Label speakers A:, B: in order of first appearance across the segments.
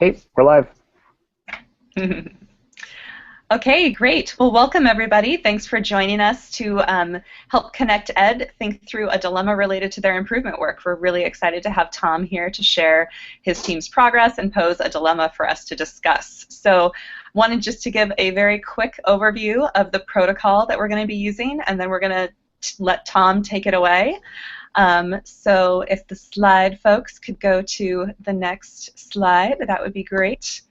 A: Hey, we're live.
B: Okay, great. Well, welcome everybody. Thanks for joining us to help ConnectEd think through a dilemma related to their improvement work. We're really excited to have Tom here to share his team's progress and pose a dilemma for us to discuss. So, wanted just to give a very quick overview of the protocol that we're going to be using, and then we're going to let Tom take it away. So if the slide folks could go to the next slide, that would be great.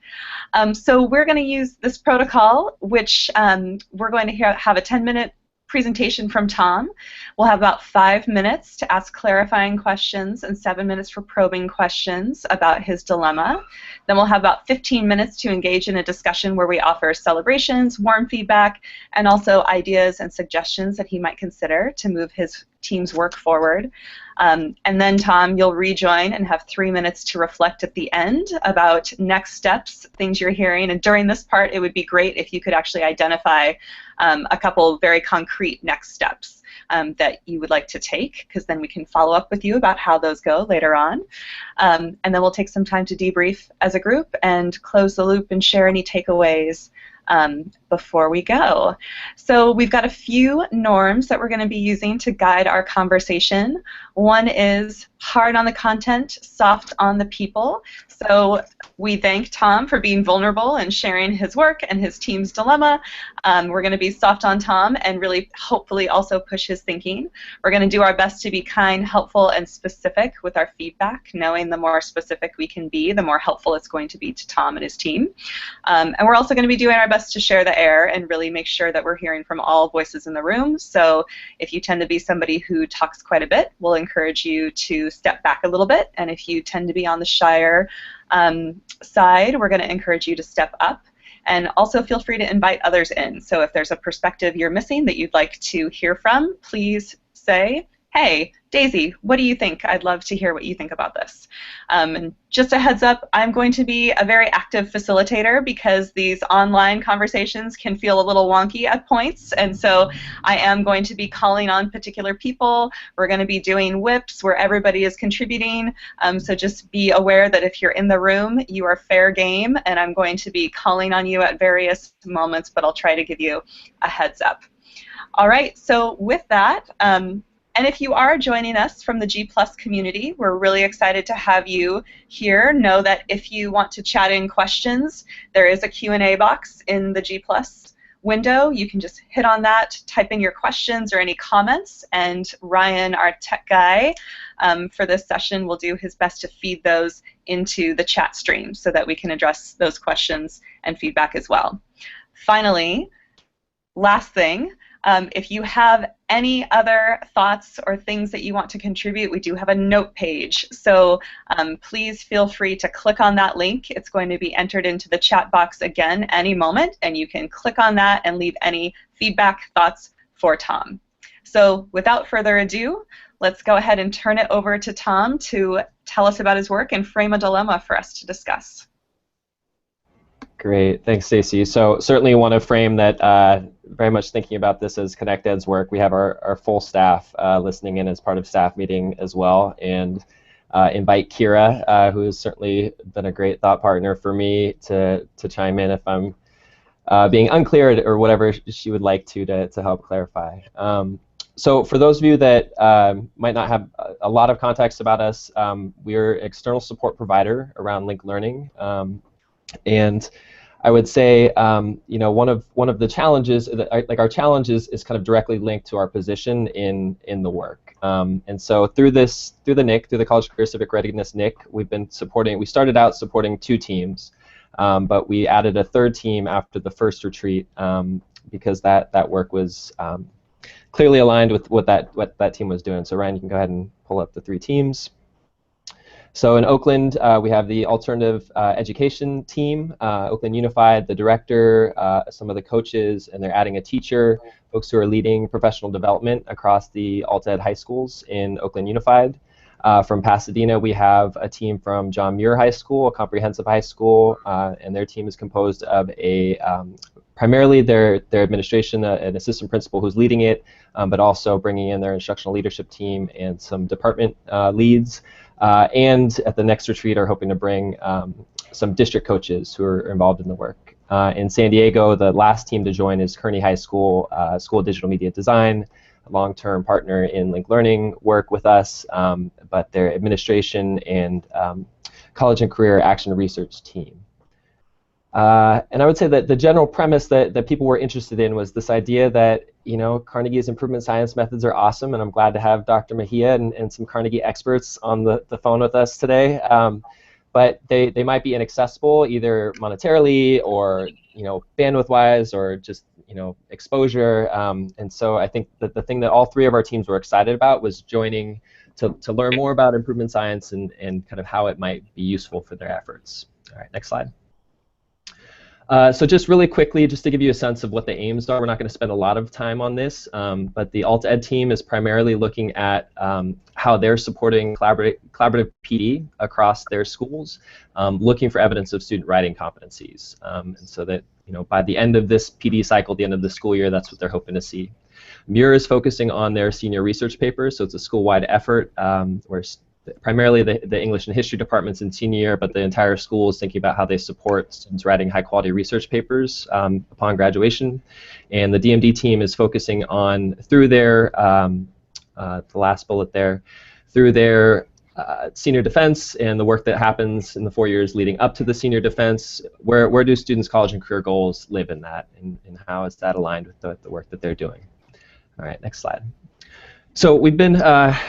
B: So we're going to use this protocol, which we're going to have a 10-minute presentation from Tom. We'll have about 5 minutes to ask clarifying questions and 7 minutes for probing questions about his dilemma. Then we'll have about 15 minutes to engage in a discussion where we offer celebrations, warm feedback, and also ideas and suggestions that he might consider to move his team's work forward. And then, Tom, you'll rejoin and have 3 minutes to reflect at the end about next steps, things you're hearing. And during this part, it would be great if you could actually identify a couple very concrete next steps that you would like to take, because then we can follow up with you about how those go later on. And then we'll take some time to debrief as a group and close the loop and share any takeaways before we go. So we've got a few norms that we're going to be using to guide our conversation. One is hard on the content, soft on the people. So we thank Tom for being vulnerable and sharing his work and his team's dilemma. We're going to be soft on Tom and really hopefully also push his thinking. We're going to do our best to be kind, helpful, and specific with our feedback, knowing the more specific we can be, the more helpful it's going to be to Tom and his team. And we're also going to be doing our best to share the air and really make sure that we're hearing from all voices in the room. So if you tend to be somebody who talks quite a bit, we'll encourage you to step back a little bit. And if you tend to be on the shyer side, we're going to encourage you to step up. And also feel free to invite others in. So if there's a perspective you're missing that you'd like to hear from, please say, hey, Daisy, what do you think? I'd love to hear what you think about this. And just a heads up, I'm going to be a very active facilitator because these online conversations can feel a little wonky at points, and so I am going to be calling on particular people. We're going to be doing whips where everybody is contributing, so just be aware that if you're in the room, you are fair game, and I'm going to be calling on you at various moments, but I'll try to give you a heads up. All right, so with that, and if you are joining us from the G+ community, we're really excited to have you here. Know that if you want to chat in questions, there is a Q&A box in the G+ window. You can just hit on that, type in your questions or any comments, and Ryan, our tech guy, for this session will do his best to feed those into the chat stream so that we can address those questions and feedback as well. Finally, last thing, if you have any other thoughts or things that you want to contribute, we do have a note page. So please feel free to click on that link. It's going to be entered into the chat box again any moment, and you can click on that and leave any feedback, thoughts for Tom. So without further ado, let's go ahead and turn it over to Tom to tell us about his work and frame a dilemma for us to discuss.
A: Great, thanks, Stacey. So certainly want to frame that very much thinking about this as ConnectEd's work. We have our full staff listening in as part of staff meeting as well, and invite Kira, who has certainly been a great thought partner for me, to chime in if I'm being unclear or whatever she would like to help clarify. So for those of you that might not have a lot of context about us, we're an external support provider around linked learning. And I would say, you know, one of the challenges, like our challenges, is kind of directly linked to our position in the work. And so through the NIC, through the College Career Civic Readiness NIC, we've been supporting. We started out supporting 2 teams, but we added a 3rd team after the first retreat because that work was clearly aligned with what that team was doing. So Ryan, you can go ahead and pull up the 3 teams. So in Oakland, we have the alternative education team, Oakland Unified, the director, some of the coaches, and they're adding a teacher, folks who are leading professional development across the alt-ed high schools in Oakland Unified. From Pasadena, we have a team from John Muir High School, a comprehensive high school, and their team is composed of primarily their administration, an assistant principal who's leading it, but also bringing in their instructional leadership team and some department leads. And at the next retreat are hoping to bring some district coaches who are involved in the work. In San Diego, the last team to join is Kearney High School, School of Digital Media Design, a long-term partner in Link Learning work with us, but their administration and college and career action research team. And I would say that the general premise that people were interested in was this idea that, you know, Carnegie's improvement science methods are awesome, and I'm glad to have Dr. Mejia and some Carnegie experts on the phone with us today. But they might be inaccessible either monetarily or, you know, bandwidth-wise, or just, you know, exposure. And so I think that the thing that all three of our teams were excited about was joining to learn more about improvement science and kind of how it might be useful for their efforts. All right, next slide. So just really quickly, just to give you a sense of what the aims are, we're not going to spend a lot of time on this, but the alt-ed team is primarily looking at how they're supporting collaborative PD across their schools, looking for evidence of student writing competencies, and so that, you know, by the end of this PD cycle, the end of the school year, that's what they're hoping to see. MUIR is focusing on their senior research papers, so it's a school-wide effort where primarily the English and History departments in senior year, but the entire school is thinking about how they support students writing high-quality research papers upon graduation. And the DMD team is focusing on, through their, the last bullet there, through their senior defense and the work that happens in the 4 years leading up to the senior defense, where do students' college and career goals live in that, and how is that aligned with the work that they're doing? All right, next slide. So we've been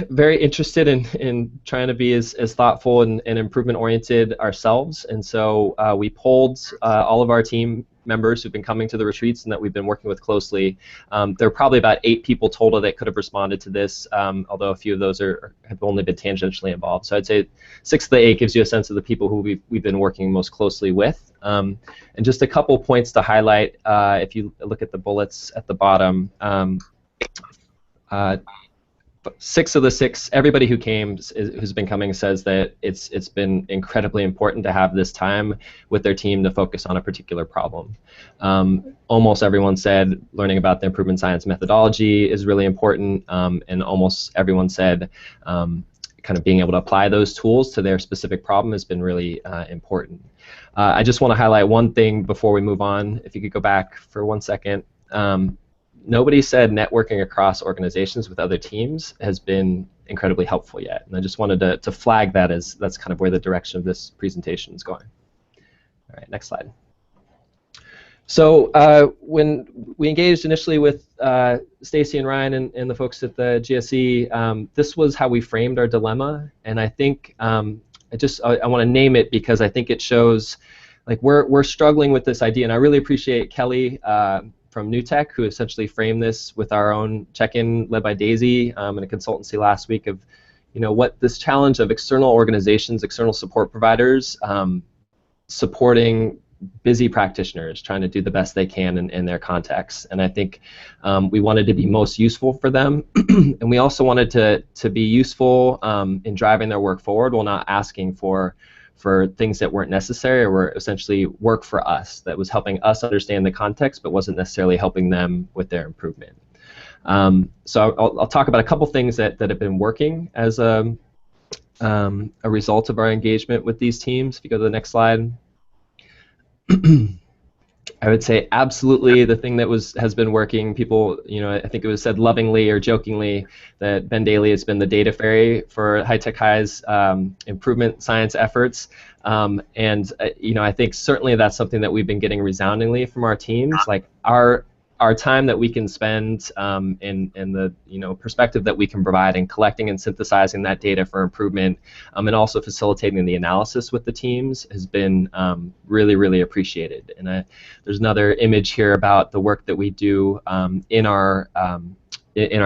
A: very interested in trying to be as thoughtful and improvement-oriented ourselves, and so we polled all of our team members who've been coming to the retreats and that we've been working with closely. There are probably about 8 people total that could have responded to this, although a few of those have only been tangentially involved. So I'd say 6 of the 8 gives you a sense of the people who we've been working most closely with. And just a couple points to highlight, if you look at the bullets at the bottom. 6 of the 6, everybody who came, who's been coming, says that it's been incredibly important to have this time with their team to focus on a particular problem. Almost everyone said learning about the improvement science methodology is really important, and almost everyone said kind of being able to apply those tools to their specific problem has been really important. I just want to highlight one thing before we move on. If you could go back for 1 second. Nobody said networking across organizations with other teams has been incredibly helpful yet, and I just wanted to flag that as that's kind of where the direction of this presentation is going. All right, next slide. So when we engaged initially with Stacy and Ryan and the folks at the GSE, this was how we framed our dilemma, and I think I want to name it because I think it shows, like, we're struggling with this idea, and I really appreciate Kelly from New Tech, who essentially framed this with our own check-in led by Daisy in a consultancy last week of, you know, what this challenge of external organizations, external support providers, supporting busy practitioners trying to do the best they can in their context. And I think we wanted to be most useful for them, and we also wanted to be useful in driving their work forward while not asking for things that weren't necessary or were essentially work for us, that was helping us understand the context but wasn't necessarily helping them with their improvement. So I'll talk about a couple things that have been working as a result of our engagement with these teams. If you go to the next slide. I would say absolutely the thing that has been working, people, you know, I think it was said lovingly or jokingly that Ben Daly has been the data fairy for High Tech High's improvement science efforts. And you know, I think certainly that's something that we've been getting resoundingly from our teams. Like our time that we can spend in the, you know, perspective that we can provide in collecting and synthesizing that data for improvement, and also facilitating the analysis with the teams has been really, really appreciated. And there's another image here about the work that we do in our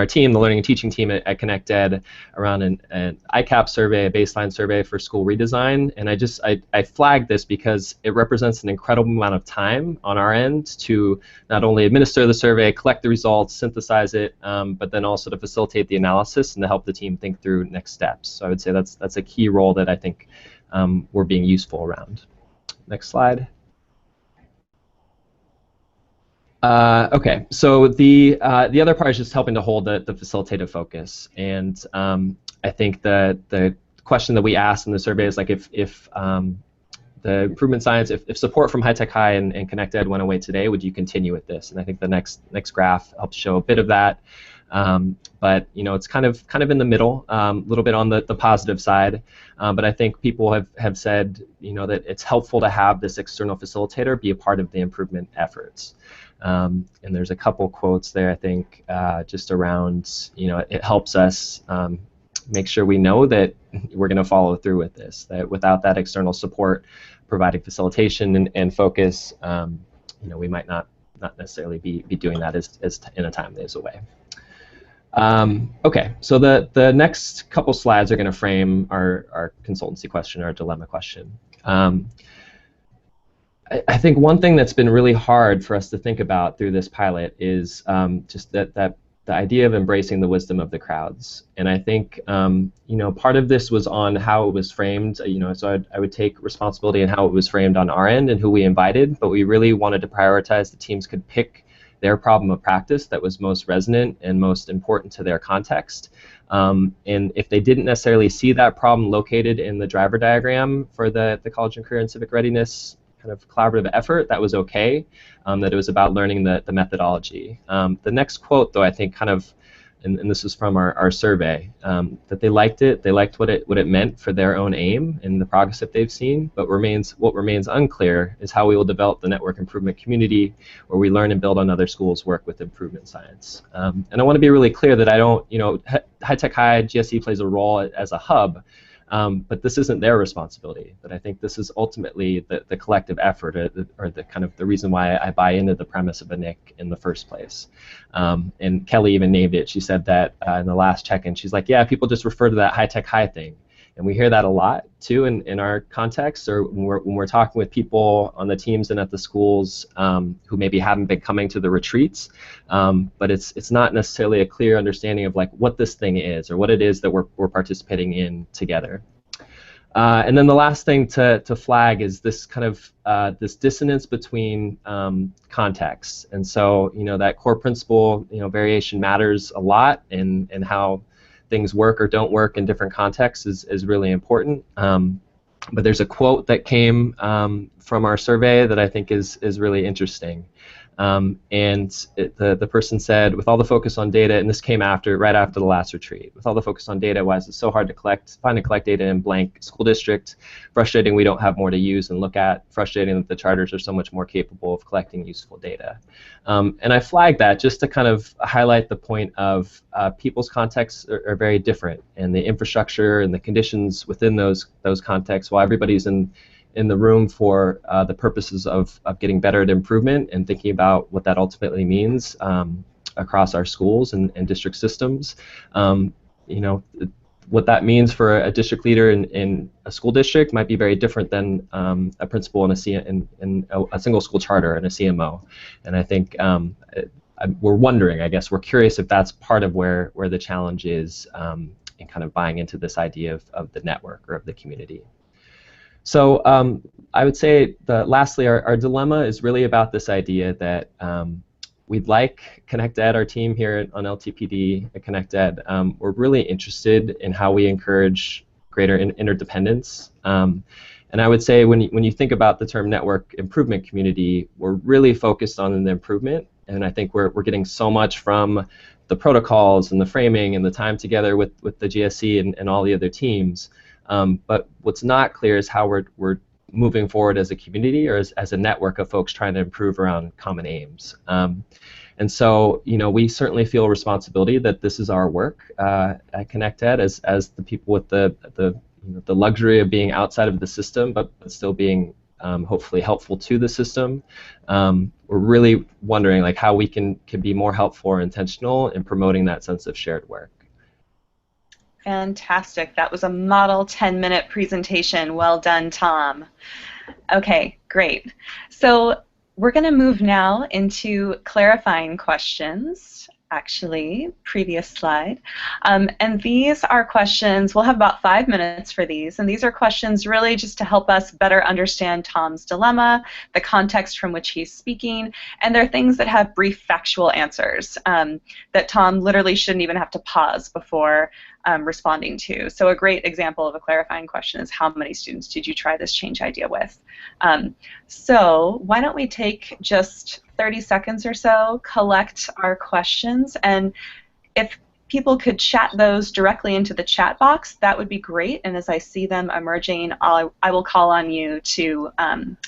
A: team, the learning and teaching team at ConnectEd, around an ICAP survey, a baseline survey for school redesign. And I flagged this because it represents an incredible amount of time on our end to not only administer the survey, collect the results, synthesize it, but then also to facilitate the analysis and to help the team think through next steps. So I would say that's a key role that I think we're being useful around. Next slide. Okay, so the other part is just helping to hold the facilitative focus, and I think the question that we asked in the survey is, like, if the improvement science, if support from High Tech High and ConnectEd went away today, would you continue with this? And I think the next graph helps show a bit of that. But it's kind of in the middle, a little bit on the positive side. But I think people have said that it's helpful to have this external facilitator be a part of the improvement efforts. And there's a couple quotes there, I think, just around it helps us make sure we know that we're going to follow through with this. That without that external support, providing facilitation and focus, we might not necessarily be doing that as in a timely as a way. Okay, so the next couple slides are going to frame our consultancy question, our dilemma question. I think one thing that's been really hard for us to think about through this pilot is just that the idea of embracing the wisdom of the crowds. And I think part of this was on how it was framed. So I would take responsibility in how it was framed on our end and who we invited, but we really wanted to prioritize the teams could pick their problem of practice that was most resonant and most important to their context. And if they didn't necessarily see that problem located in the driver diagram for the College and Career and Civic Readiness kind of collaborative effort, that was okay, that it was about learning the methodology. The next quote, though, I think kind of, and this is from our survey, that they liked it. They liked what it meant for their own aim and the progress that they've seen. But what remains unclear is how we will develop the network improvement community, where we learn and build on other schools' work with improvement science. And I want to be really clear that I don't, High Tech High GSE plays a role as a hub. But this isn't their responsibility. But I think this is ultimately the collective effort, or the kind of the reason why I buy into the premise of a NIC in the first place. And Kelly even named it. She said that in the last check-in. She's like, yeah, people just refer to that High Tech High thing. And we hear that a lot, too, in our context, or when we're talking with people on the teams and at the schools who maybe haven't been coming to the retreats. But it's not necessarily a clear understanding of like what this thing is or what it is that we're participating in together. And then the last thing to flag is this kind of this dissonance between contexts. And so that core principle, variation matters a lot, and how things work or don't work in different contexts is really important. But there's a quote that came from our survey that I think is really interesting. The person said, with all the focus on data, and this came right after the last retreat, with all the focus on data, why is it so hard to find and collect data in blank school district? Frustrating we don't have more to use and look at. Frustrating that the charters are so much more capable of collecting useful data. And I flagged that just to kind of highlight the point of people's contexts are very different, and the infrastructure and the conditions within those contexts, while everybody's in the room for the purposes of getting better at improvement and thinking about what that ultimately means across our schools and district systems. What that means for a district leader in a school district might be very different than a principal in a single school charter and a CMO. And I think we're wondering, I guess, we're curious if that's part of where the challenge is in kind of buying into this idea of the network or of the community. So I would say that lastly, our dilemma is really about this idea that we'd like ConnectEd, our team here on LTPD at ConnectEd, we're really interested in how we encourage greater interdependence. And I would say when you think about the term network improvement community, we're really focused on the improvement. And I think we're getting so much from the protocols and the framing and the time together with the GSE and all the other teams. But what's not clear is how we're moving forward as a community or as a network of folks trying to improve around common aims. And so, we certainly feel a responsibility that this is our work at ConnectEd as the people with the luxury of being outside of the system, but still being hopefully helpful to the system. We're really wondering like how we can be more helpful or intentional in promoting that sense of shared work.
B: Fantastic. That was a model 10-minute presentation. Well done, Tom. Okay, great. So we're going to move now into clarifying questions. Actually, previous slide. And these are questions, we'll have about 5 minutes for these, and these are questions really just to help us better understand Tom's dilemma, the context from which he's speaking, and they're things that have brief factual answers that Tom literally shouldn't even have to pause before responding to. So a great example of a clarifying question is, how many students did you try this change idea with? So why don't we take just 30 seconds or so, collect our questions, and if people could chat those directly into the chat box, that would be great. And as I see them emerging, I will call on you to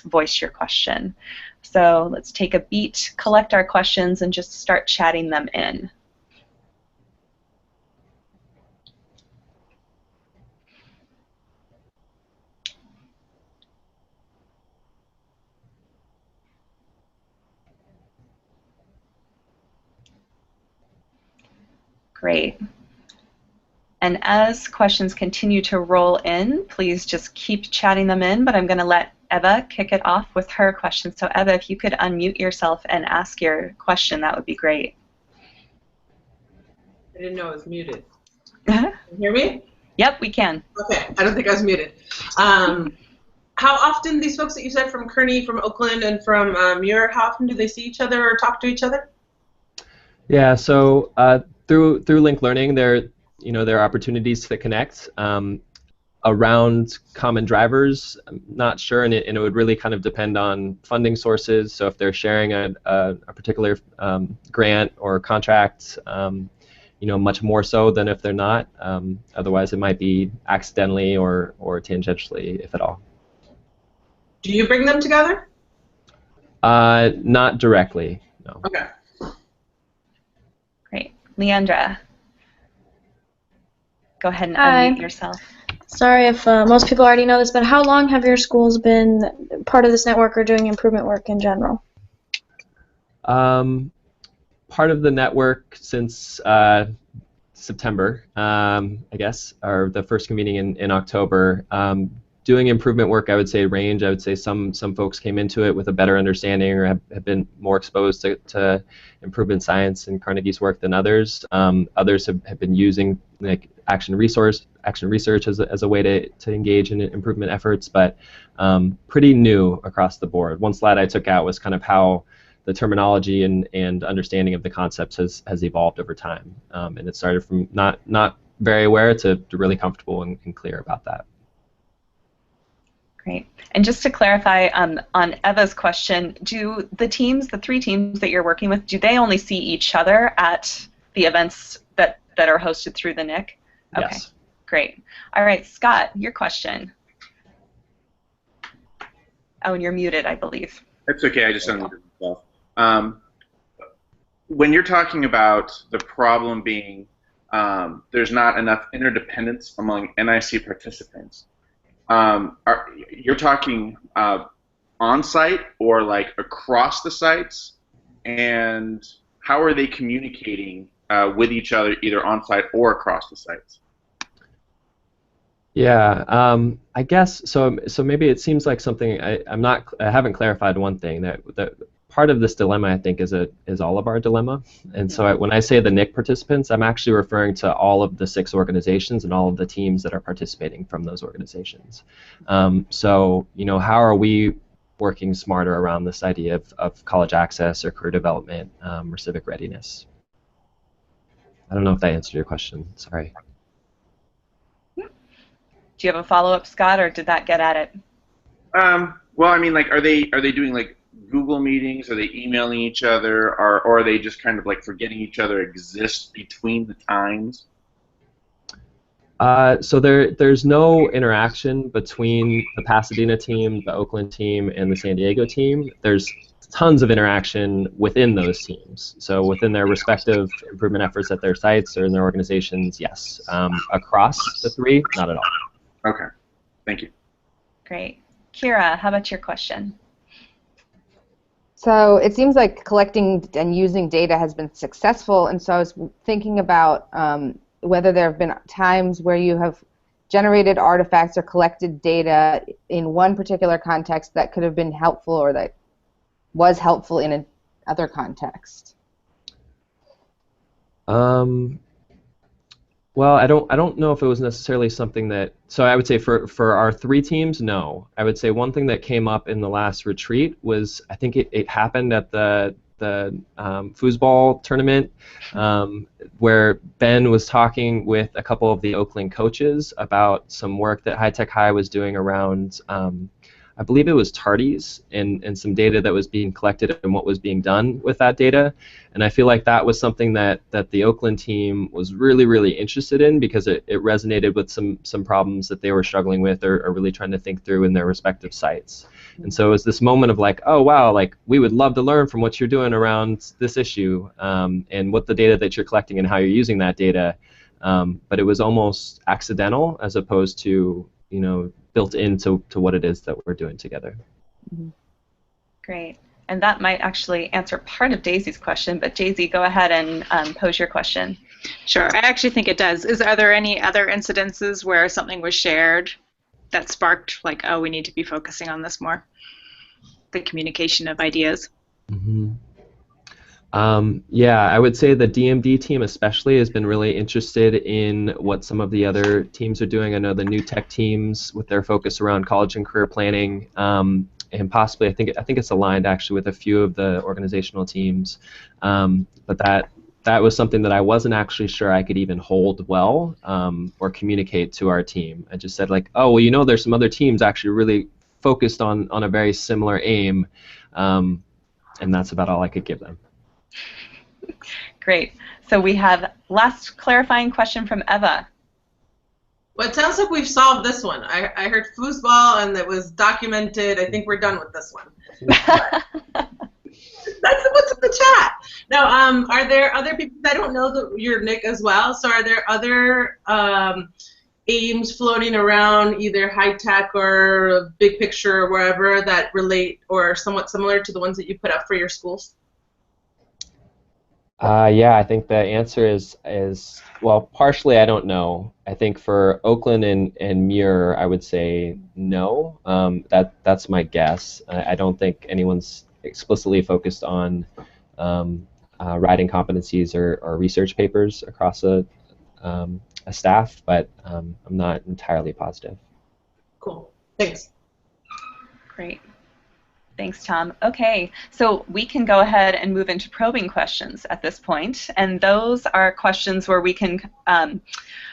B: voice your question. So let's take a beat, collect our questions, and just start chatting them in. Great. And as questions continue to roll in, please just keep chatting them in, but I'm going to let Eva kick it off with her question. So Eva, if you could unmute yourself and ask your question, that would be great.
C: I didn't know I was muted. Can you hear me?
B: Yep, we can.
C: Okay, I don't think I was muted. How often these folks that you said from Kearney, from Oakland, and from Muir, how often do they see each other or talk to each other?
A: Yeah, so through Link Learning, there are opportunities to connect. Around common drivers, I'm not sure, and it would really kind of depend on funding sources. So if they're sharing a particular grant or contract, much more so than if they're not. Otherwise, it might be accidentally or tangentially, if at all.
C: Do you bring them together?
A: Not directly, no.
C: Okay.
B: Great. Leandra, go ahead and
D: Hi.
B: unmute yourself.
D: Sorry if most people already know this, but how long have your schools been part of this network or doing improvement work in general?
A: Part of the network since September, I guess, or the first convening in October. Doing improvement work, I would say range. I would say some folks came into it with a better understanding or have been more exposed to improvement science and Carnegie's work than others. Others have been using like action research as a way to engage in improvement efforts, but pretty new across the board. One slide I took out was kind of how the terminology and understanding of the concepts has evolved over time, and it started from not very aware to really comfortable and clear about that.
B: Great. And just to clarify on Eva's question, do the teams, the 3 teams that you're working with, do they only see each other at the events that are hosted through the NIC? Okay,
A: yes.
B: Great. All right, Scott, your question. Oh, and you're muted, I believe.
E: That's okay, I just unmuted myself. When you're talking about the problem being there's not enough interdependence among NIC participants, you're talking on-site or like across the sites, and how are they communicating with each other either on-site or across the sites?
A: Yeah, I guess so. So maybe it seems like something I haven't clarified one thing that part of this dilemma, I think, is all of our dilemma. And so when I say the NIC participants, I'm actually referring to all of the 6 organizations and all of the teams that are participating from those organizations. So how are we working smarter around this idea of college access or career development or civic readiness? I don't know if that answered your question. Sorry.
C: Do you have a follow-up, Scott, or did that get at it?
E: Well, I mean, like, are they doing like Google meetings? Are they emailing each other, or are they just kind of like forgetting each other exists between the times?
A: So there's no interaction between the Pasadena team, the Oakland team, and the San Diego team. There's tons of interaction within those teams. So within their respective improvement efforts at their sites or in their organizations, yes. Across the 3, not at all.
E: Okay, thank you.
B: Great. Kira, how about your question?
F: So it seems like collecting and using data has been successful, and so I was thinking about whether there have been times where you have generated artifacts or collected data in one particular context that could have been helpful or that was helpful in another context.
A: Well, I don't know if it was necessarily something that. So I would say for our 3 teams, no. I would say one thing that came up in the last retreat was I think it happened at the foosball tournament, where Ben was talking with a couple of the Oakland coaches about some work that High Tech High was doing around, I believe it was tardies, and some data that was being collected and what was being done with that data. And I feel like that was something that the Oakland team was really, really interested in, because it resonated with some problems that they were struggling with or really trying to think through in their respective sites. And so it was this moment of like, oh wow, like we would love to learn from what you're doing around this issue, and what the data that you're collecting and how you're using that data. But it was almost accidental as opposed to, you know, built into what it is that we're doing together.
B: Great. And that might actually answer part of Daisy's question, but Daisy, go ahead and pose your question.
G: Sure, I actually think it does. Are there any other incidences where something was shared that sparked, like, oh, we need to be focusing on this more? The communication of ideas.
A: Yeah, I would say the DMD team especially has been really interested in what some of the other teams are doing. I know the new tech teams with their focus around college and career planning, and possibly I think it's aligned actually with a few of the organizational teams. But that was something that I wasn't actually sure I could even hold well, or communicate to our team. I just said like, oh, well, you know, there's some other teams actually really focused on a very similar aim, and that's about all I could give them.
B: Great. So we have last clarifying question from Eva.
C: Well, it sounds like we've solved this one. I heard foosball and it was documented. I think we're done with this one. That's what's in the chat. Now, are there other people? I don't know that you're Nick as well. So are there other aims floating around, either high tech or big picture or wherever, that relate or are somewhat similar to the ones that you put up for your schools?
A: Yeah, I think the answer is well, partially I don't know. I think for Oakland and Muir, I would say no. That's my guess. I don't think anyone's explicitly focused on writing competencies or research papers across a staff, but I'm not entirely positive.
C: Cool. Thanks.
B: Great. Thanks, Tom. Okay, so we can go ahead and move into probing questions at this point, and those are questions where we can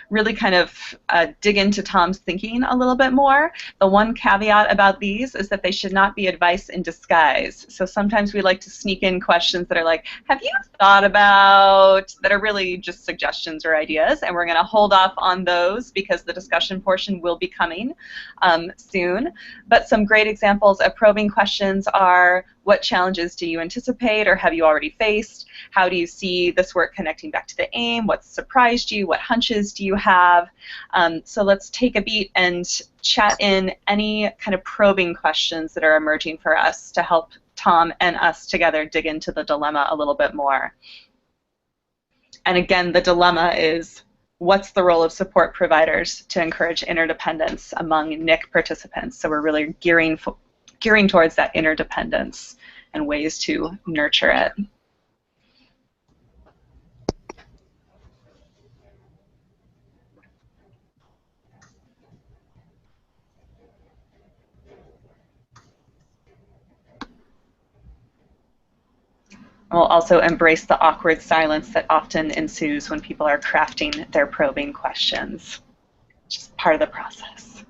B: really kind of dig into Tom's thinking a little bit more. The one caveat about these is that they should not be advice in disguise. So sometimes we like to sneak in questions that are like, have you thought about, that are really just suggestions or ideas, and we're going to hold off on those because the discussion portion will be coming soon. But some great examples of probing questions are, what challenges do you anticipate or have you already faced? How do you see this work connecting back to the aim? What surprised you? What hunches do you have? So let's take a beat and chat in any kind of probing questions that are emerging for us to help Tom and us together dig into the dilemma a little bit more. And again, the dilemma is, what's the role of support providers to encourage interdependence among NIC participants? So we're really gearing towards that interdependence and ways to nurture it. We'll also embrace the awkward silence that often ensues when people are crafting their probing questions. Just part of the process.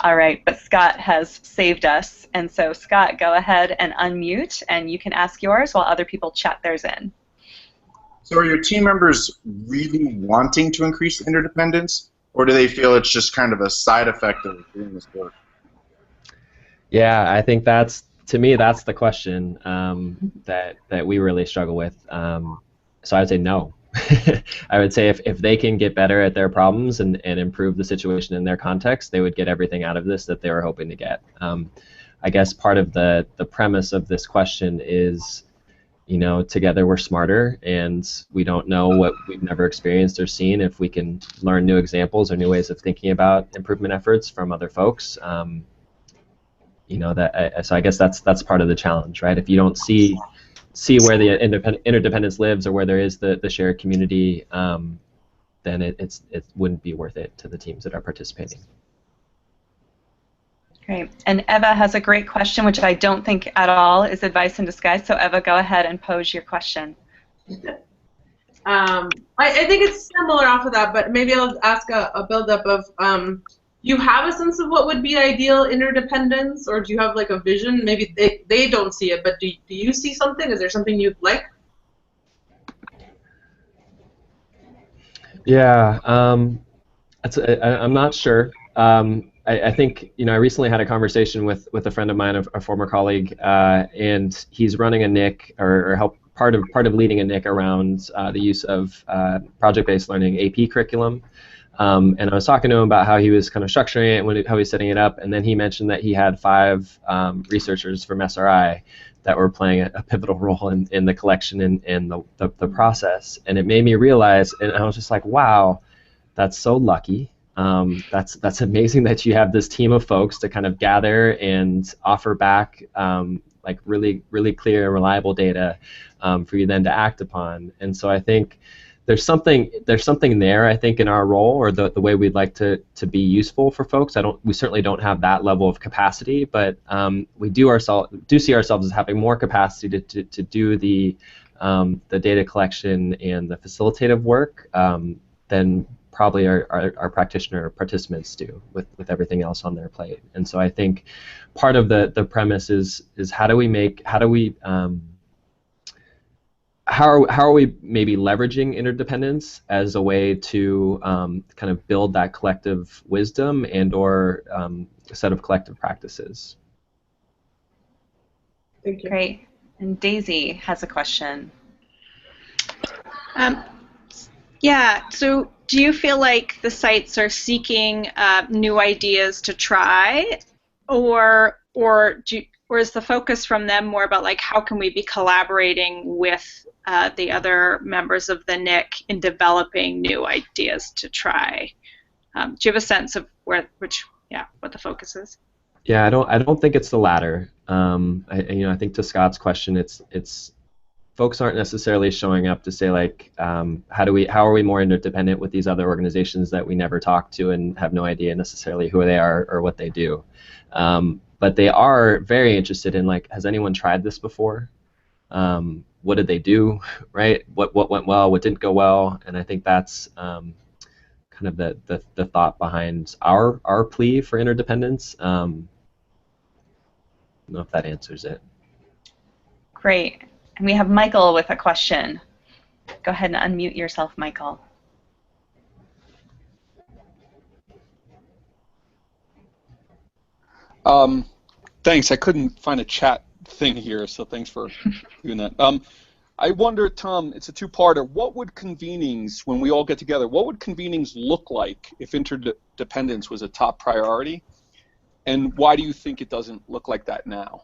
B: All right, but Scott has saved us, and so Scott, go ahead and unmute, and you can ask yours while other people chat theirs in.
H: So are your team members really wanting to increase interdependence, or do they feel it's just kind of a side effect of doing this work?
A: Yeah, I think to me, that's the question that we really struggle with. So I would say no. I would say if they can get better at their problems and improve the situation in their context, they would get everything out of this that they were hoping to get. I guess part of the premise of this question is, you know, together we're smarter, and we don't know what we've never experienced or seen. If we can learn new examples or new ways of thinking about improvement efforts from other folks, you know, so I guess that's part of the challenge, right? If you don't see where the interdependence lives or where there is the shared community, then it wouldn't be worth it to the teams that are participating.
B: Great. And Eva has a great question, which I don't think at all is advice in disguise. So Eva, go ahead and pose your question.
C: I think it's similar off of that, but maybe I'll ask a build-up of, you have a sense of what would be ideal interdependence, or do you have like a vision? Maybe they don't see it, but do you see something? Is there something you'd like?
A: Yeah, I'm not sure. I think, you know, I recently had a conversation with a friend of mine, a former colleague, and he's running a NIC or help part of leading a NIC around the use of project-based learning AP curriculum. And I was talking to him about how he was kind of structuring it, how he was setting it up, and then he mentioned that he had 5 researchers from SRI that were playing a pivotal role in the collection and the process. And it made me realize, and I was just like, wow, that's so lucky. That's amazing that you have this team of folks to kind of gather and offer back like really clear and reliable data for you then to act upon. And so I think there's something there, I think, in our role, or the way we'd like to be useful for folks. We certainly don't have that level of capacity, but we do see ourselves as having more capacity to do the data collection and the facilitative work than probably our practitioner participants do with everything else on their plate. And so I think part of the premise is how are we maybe leveraging interdependence as a way to kind of build that collective wisdom and/or a set of collective practices.
C: Thank you.
B: Great. And Daisy has a question.
G: Yeah, so do you feel like the sites are seeking new ideas to try, or is the focus from them more about like how can we be collaborating with the other members of the NIC in developing new ideas to try? Do you have a sense of what the focus is?
A: Yeah, I don't think it's the latter. I think to Scott's question, it's folks aren't necessarily showing up to say like, how are we more interdependent with these other organizations that we never talk to and have no idea necessarily who they are or what they do. But they are very interested in like, has anyone tried this before? What did they do, right? What went well? What didn't go well? And I think that's kind of the thought behind our plea for interdependence. I don't know if that answers it.
B: Great. And we have Michael with a question. Go ahead and unmute yourself, Michael.
I: Thanks. I couldn't find a chat thing here, so thanks for doing that. I wonder, Tom, it's a two-parter. What would convenings, when we all get together, what would convenings look like if interdependence was a top priority? And why do you think it doesn't look like that now?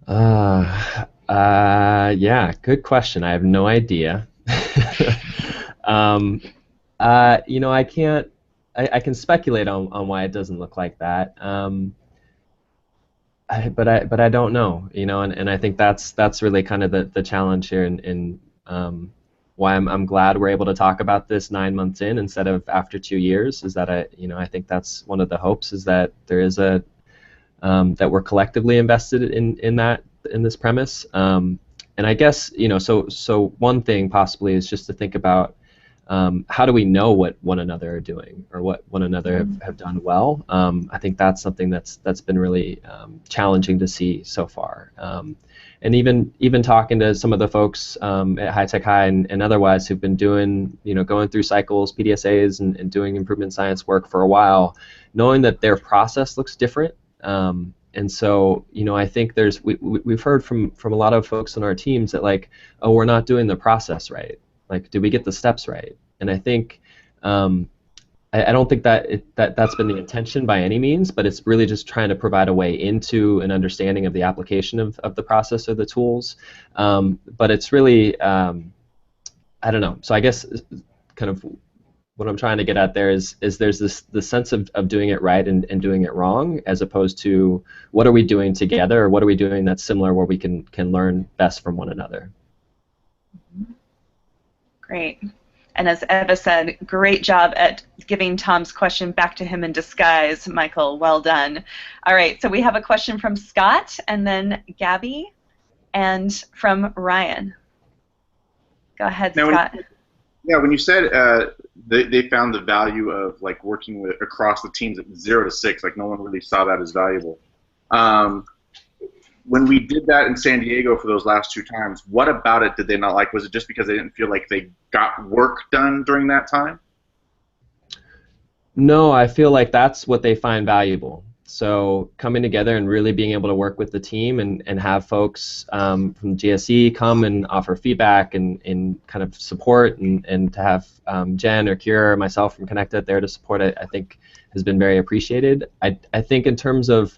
A: Yeah, good question. I have no idea. You know, I can speculate on why it doesn't look like that. But I don't know, you know, and I think that's really kind of the challenge here, and why I'm glad we're able to talk about this 9 months in instead of after 2 years, is that I think that's one of the hopes, is that there is that we're collectively invested in this premise. And I guess, you know, so one thing possibly is just to think about how do we know what one another are doing, or what one another have done well. I think that's something that's been really challenging to see so far. And even talking to some of the folks at High Tech High and otherwise who've been doing, you know, going through cycles, PDSAs, and doing improvement science work for a while, knowing that their process looks different. And so, you know, I think we've heard from a lot of folks on our teams that like, oh, we're not doing the process right. Like, did we get the steps right? And I think I don't think that's been the intention by any means, but it's really just trying to provide a way into an understanding of the application of the process or the tools. But it's really, I don't know. So I guess kind of what I'm trying to get at there is there's the sense of doing it right and doing it wrong, as opposed to what are we doing together, or what are we doing that's similar where we can learn best from one another.
B: Great. And as Eva said, great job at giving Tom's question back to him in disguise, Michael. Well done. All right, so we have a question from Scott, and then Gabby, and from Ryan. Go ahead,
E: Now,
B: Scott.
E: When you said they found the value of like working with across the teams at 0 to 6, like no one really saw that as valuable. When we did that in San Diego for those last 2 times, what about it did they not like? Was it just because they didn't feel like they got work done during that time?
A: No, I feel like that's what they find valuable. So coming together and really being able to work with the team and have folks from GSE come and offer feedback and kind of support and to have Jen or Kira or myself from ConnectEd there to support it, I think has been very appreciated. I think in terms of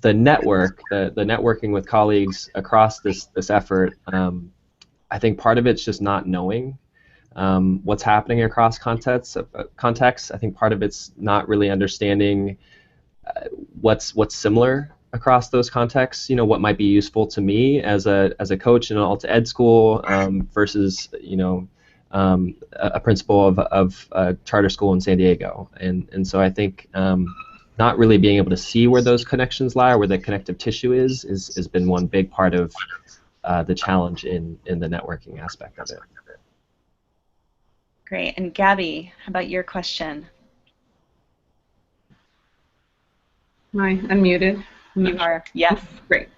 A: the network, the networking with colleagues across this effort, I think part of it's just not knowing what's happening across contexts. I think part of it's not really understanding what's similar across those contexts. You know, what might be useful to me as a coach in an alt-ed school versus a principal of a charter school in San Diego. And so I think not really being able to see where those connections lie or where the connective tissue has been one big part of the challenge in the networking aspect of it.
B: Great. And Gabby, how about your question?
J: Am I unmuted?
B: You are, yes.
J: Great.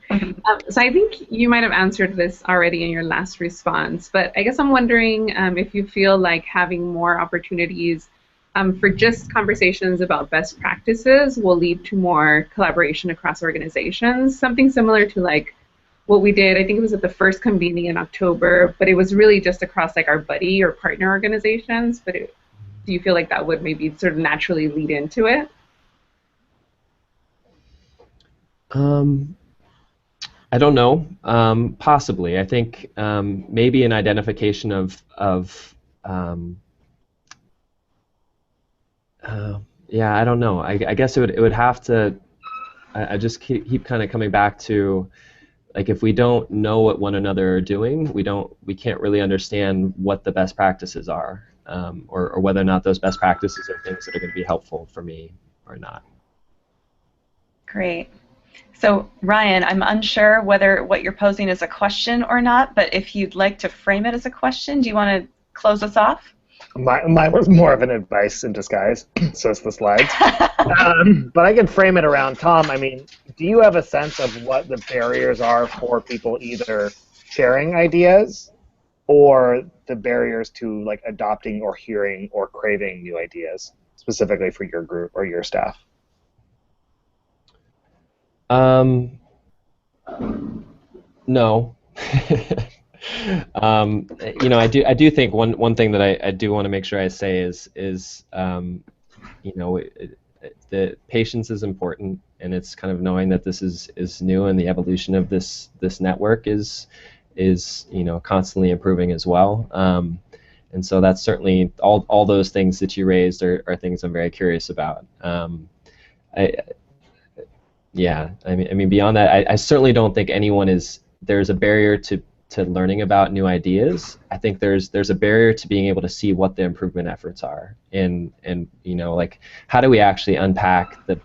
J: So I think you might have answered this already in your last response, but I guess I'm wondering if you feel like having more opportunities for just conversations about best practices will lead to more collaboration across organizations, something similar to like what we did. I think it was at the first convening in October, but it was really just across like our buddy or partner organizations. But do you feel like that would maybe sort of naturally lead into it?
A: I don't know. Possibly. I think maybe an identification of yeah, I don't know. I guess it would have to. I just keep kind of coming back to, like, if we don't know what one another are doing, we can't really understand what the best practices are, or whether or not those best practices are things that are going to be helpful for me or not.
B: Great. So Ryan, I'm unsure whether what you're posing is a question or not, but if you'd like to frame it as a question, do you want to close us off?
K: Mine was more of an advice in disguise, so it's the slides. But I can frame it around Tom. I mean, do you have a sense of what the barriers are for people either sharing ideas or the barriers to like adopting or hearing or craving new ideas, specifically for your group or your staff?
A: No. You know, I do think one thing that I do want to make sure I say is you know, the patience is important, and it's kind of knowing that this is new, and the evolution of this network is you know, constantly improving as well. And so that's certainly all those things that you raised are things I'm very curious about. Yeah, I mean beyond that, I certainly don't think there's a barrier to learning about new ideas. I think there's a barrier to being able to see what the improvement efforts are, and you know, like, how do we actually unpack the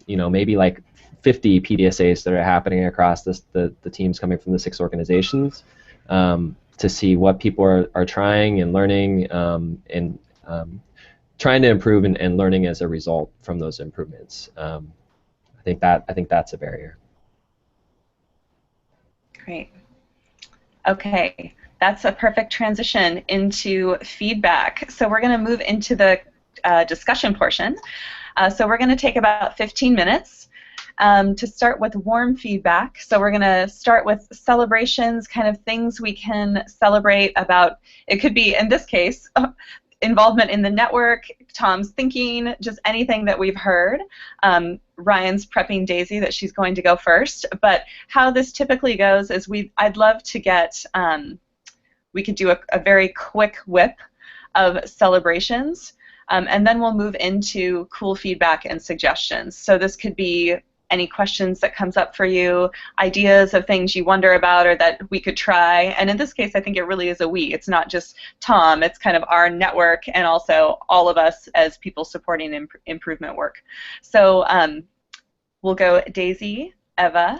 A: you know, maybe like 50 PDSAs that are happening across the teams coming from the 6 organizations, to see what people are trying and learning, and trying to improve and learning as a result from those improvements. I think that's a barrier.
B: Great. Okay, that's a perfect transition into feedback. So we're going to move into the discussion portion. So we're going to take about 15 minutes to start with warm feedback. So we're going to start with celebrations, kind of things we can celebrate about. It could be, in this case, involvement in the network, Tom's thinking, just anything that we've heard. Ryan's prepping Daisy that she's going to go first. But how this typically goes is I'd love to get, we could do a very quick whip of celebrations, and then we'll move into cool feedback and suggestions. So this could be any questions that comes up for you, ideas of things you wonder about or that we could try. And in this case, I think it really is a we. It's not just Tom. It's kind of our network and also all of us as people supporting improvement work. So we'll go Daisy, Eva,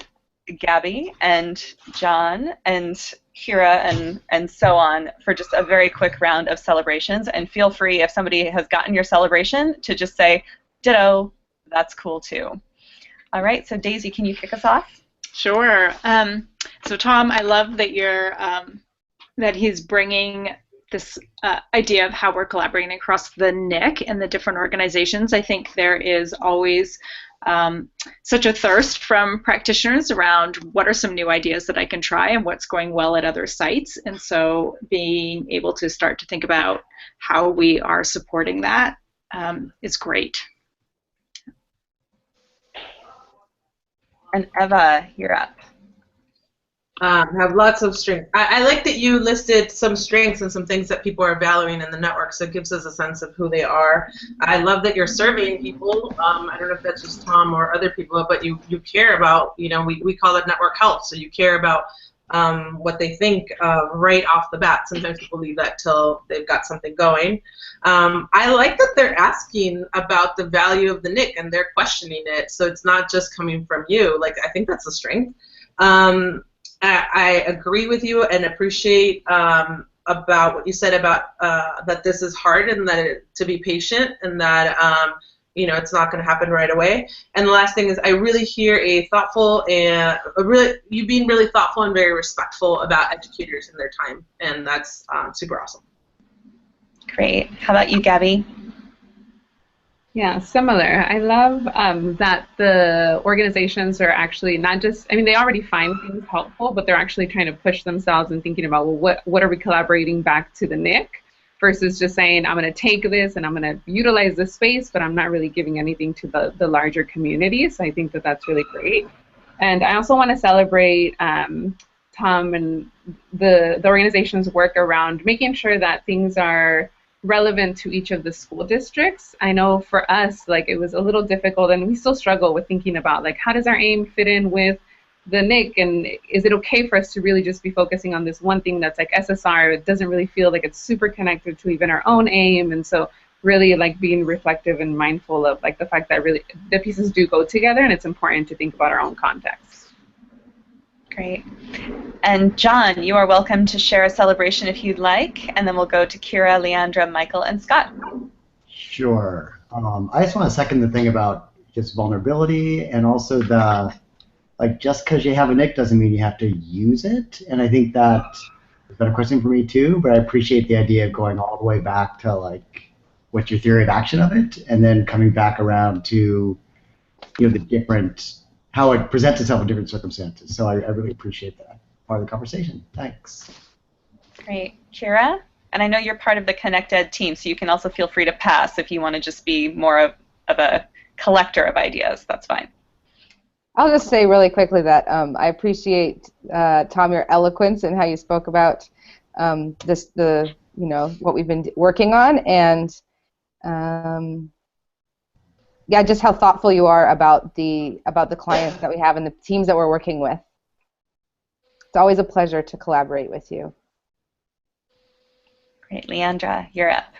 B: Gabby, and John, and Kira, and so on for just a very quick round of celebrations. And feel free, if somebody has gotten your celebration, to just say, ditto, that's cool too. All right, so Daisy, can you kick us off?
G: Sure. So Tom, I love that you're that he's bringing this idea of how we're collaborating across the NIC and the different organizations. I think there is always such a thirst from practitioners around what are some new ideas that I can try and what's going well at other sites. And so being able to start to think about how we are supporting that is great.
B: And Eva, you're up.
C: Have lots of strengths. I like that you listed some strengths and some things that people are valuing in the network, so it gives us a sense of who they are. I love that you're surveying people. I don't know if that's just Tom or other people, but you care about, you know, we call it network health, so you care about what they think right off the bat. Sometimes people leave that till they've got something going. I like that they're asking about the value of the NIC and they're questioning it, so it's not just coming from you. Like, I think that's a strength. I agree with you and appreciate about what you said about that this is hard and that to be patient and that you know, it's not going to happen right away. And the last thing is, I really hear a thoughtful and you being really thoughtful and very respectful about educators and their time, and that's super awesome.
B: Great. How about you, Gabby?
J: Yeah, similar. I love that the organizations are actually not just, I mean, they already find things helpful, but they're actually trying to push themselves and thinking about, well, what are we collaborating back to the NIC versus just saying, I'm going to take this and I'm going to utilize this space, but I'm not really giving anything to the larger community. So I think that that's really great. And I also want to celebrate Tom and the organization's work around making sure that things are relevant to each of the school districts. I know for us, like, it was a little difficult, and we still struggle with thinking about, like, how does our aim fit in with the NIC, and is it okay for us to really just be focusing on this one thing that's like SSR? It doesn't really feel like it's super connected to even our own aim, and so really, like, being reflective and mindful of, like, the fact that really the pieces do go together, and it's important to think about our own context.
B: Great. And John, you are welcome to share a celebration if you'd like, and then we'll go to Kira, Leandra, Michael, and Scott.
L: Sure. I just want to second the thing about just vulnerability and also the, like, just because you have a NIC doesn't mean you have to use it. And I think that has been a question for me too, but I appreciate the idea of going all the way back to, like, what's your theory of action of it, and then coming back around to, you know, the different, how it presents itself in different circumstances. So I really appreciate that part of the conversation. Thanks.
B: Great. Kira? And I know you're part of the ConnectEd team, so you can also feel free to pass if you want to just be more of a collector of ideas. That's fine.
F: I'll just say really quickly that I appreciate, Tom, your eloquence and how you spoke about you know, what we've been working on, and yeah, just how thoughtful you are about the clients that we have and the teams that we're working with. It's always a pleasure to collaborate with you.
B: Great. Leandra, you're up.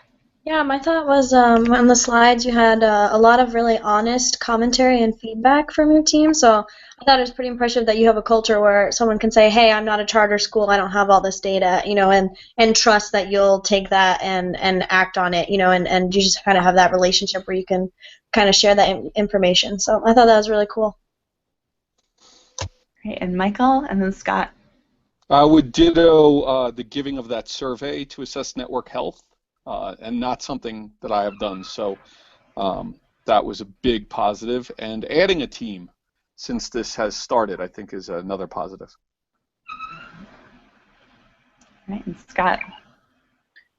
D: Yeah, my thought was on the slides you had a lot of really honest commentary and feedback from your team, so I thought it was pretty impressive that you have a culture where someone can say, hey, I'm not a charter school, I don't have all this data, you know, and trust that you'll take that and act on it, you know, and you just kind of have that relationship where you can kind of share that information. So I thought that was really cool.
B: Great. And Michael, and then Scott.
I: I would ditto the giving of that survey to assess network health, and not something that I have done. So that was a big positive. And adding a team since this has started, I think, is another positive.
B: All right, and Scott.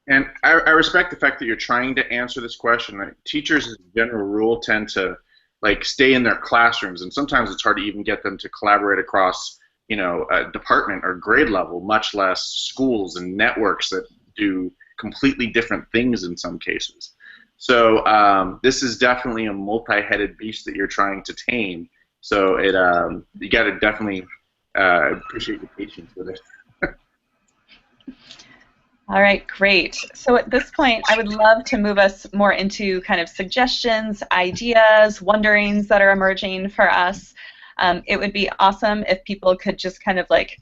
E: And I respect the fact that you're trying to answer this question. Like, teachers, as a general rule, tend to, like, stay in their classrooms, and sometimes it's hard to even get them to collaborate across, you know, a department or grade level, much less schools and networks that do completely different things in some cases. So this is definitely a multi-headed beast that you're trying to tame. So it you got to definitely appreciate the patience with it.
B: All right, great. So at this point, I would love to move us more into kind of suggestions, ideas, wonderings that are emerging for us. It would be awesome if people could just kind of like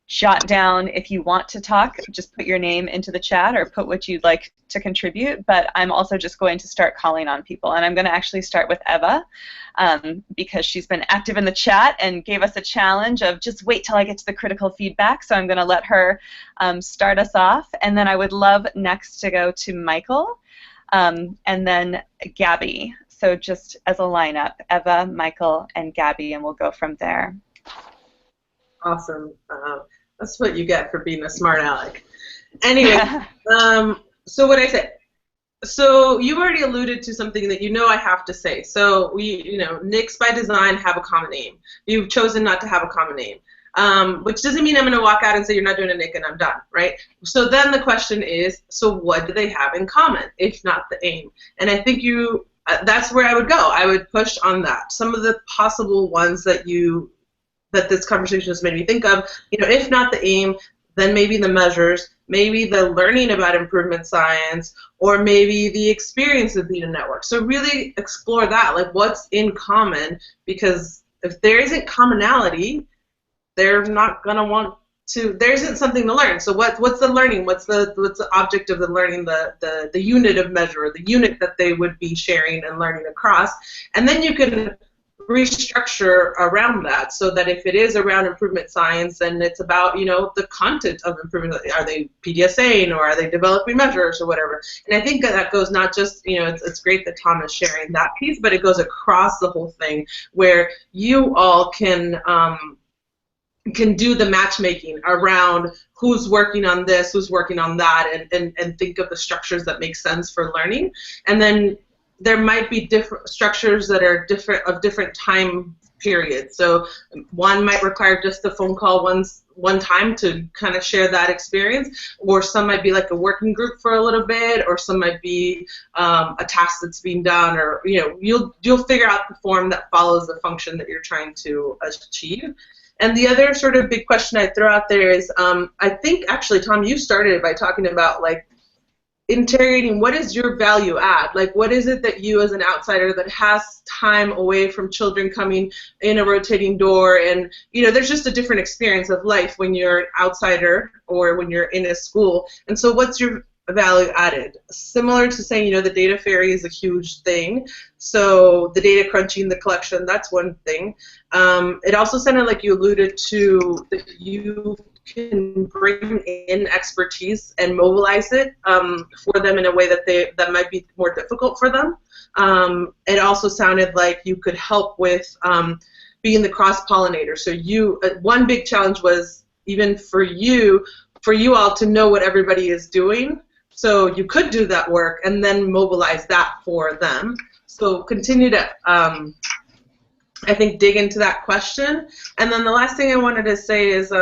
B: jot down if you want to talk, just put your name into the chat or put what you'd like to contribute. But I'm also just going to start calling on people. And I'm going to actually start with Eva because she's been active in the chat and gave us a challenge of just wait till I get to the critical feedback. So I'm going to let her start us off. And then I would love next to go to Michael and then Gabby. So just as a lineup, Eva, Michael, and Gabby, and we'll go from there.
C: Awesome. That's what you get for being a smart aleck. Anyway, so what I said. So you already alluded to something that you know I have to say. So NICs by design have a common name. You've chosen not to have a common name, which doesn't mean I'm going to walk out and say you're not doing a NIC and I'm done, right? So then the question is, so what do they have in common, if not the aim? And I think that's where I would go. I would push on that. Some of the possible ones that this conversation has made me think of, if not the aim, then maybe the measures, maybe the learning about improvement science, or maybe the experience of being a network. So really explore that, like what's in common, because if there isn't commonality, they're not going to want to, there isn't something to learn. So what's the learning? What's the object of the learning, the unit of measure, the unit that they would be sharing and learning across? And then you can restructure around that so that if it is around improvement science, then it's about the content of improvement. Are they PDSAing or are they developing measures or whatever? And I think that goes not just it's great that Tom is sharing that piece, but it goes across the whole thing where you all can do the matchmaking around who's working on this, who's working on that, and think of the structures that make sense for learning. And then there might be different structures that are different time periods. So one might require just a phone call one time to kind of share that experience, or some might be like a working group for a little bit, or some might be a task that's being done, or you'll figure out the form that follows the function that you're trying to achieve. And the other sort of big question I throw out there is, I think actually, Tom, you started by talking about like interrogating what is your value add? Like what is it that you as an outsider that has time away from children coming in a rotating door, and there's just a different experience of life when you're an outsider or when you're in a school. And so what's your value added? Similar to saying, the data fairy is a huge thing. So the data crunching, the collection, that's one thing. It also sounded like you alluded to that you can bring in expertise and mobilize it for them in a way that might be more difficult for them. It also sounded like you could help with being the cross-pollinator. So one big challenge was even for you all to know what everybody is doing. So you could do that work and then mobilize that for them. So continue to I think dig into that question. And then the last thing I wanted to say is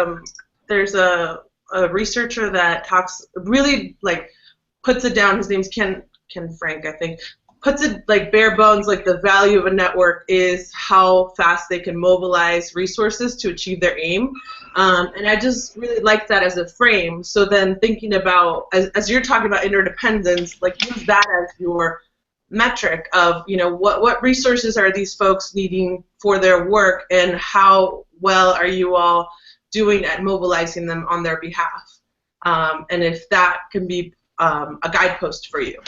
C: there's a researcher that talks really puts it down. His name's Ken Frank, I think. Puts it like bare bones, like the value of a network is how fast they can mobilize resources to achieve their aim. And I just really like that as a frame. So then thinking about, as you're talking about interdependence, like use that as your metric of, what resources are these folks needing for their work, and how well are you all doing at mobilizing them on their behalf, and if that can be a guidepost for you.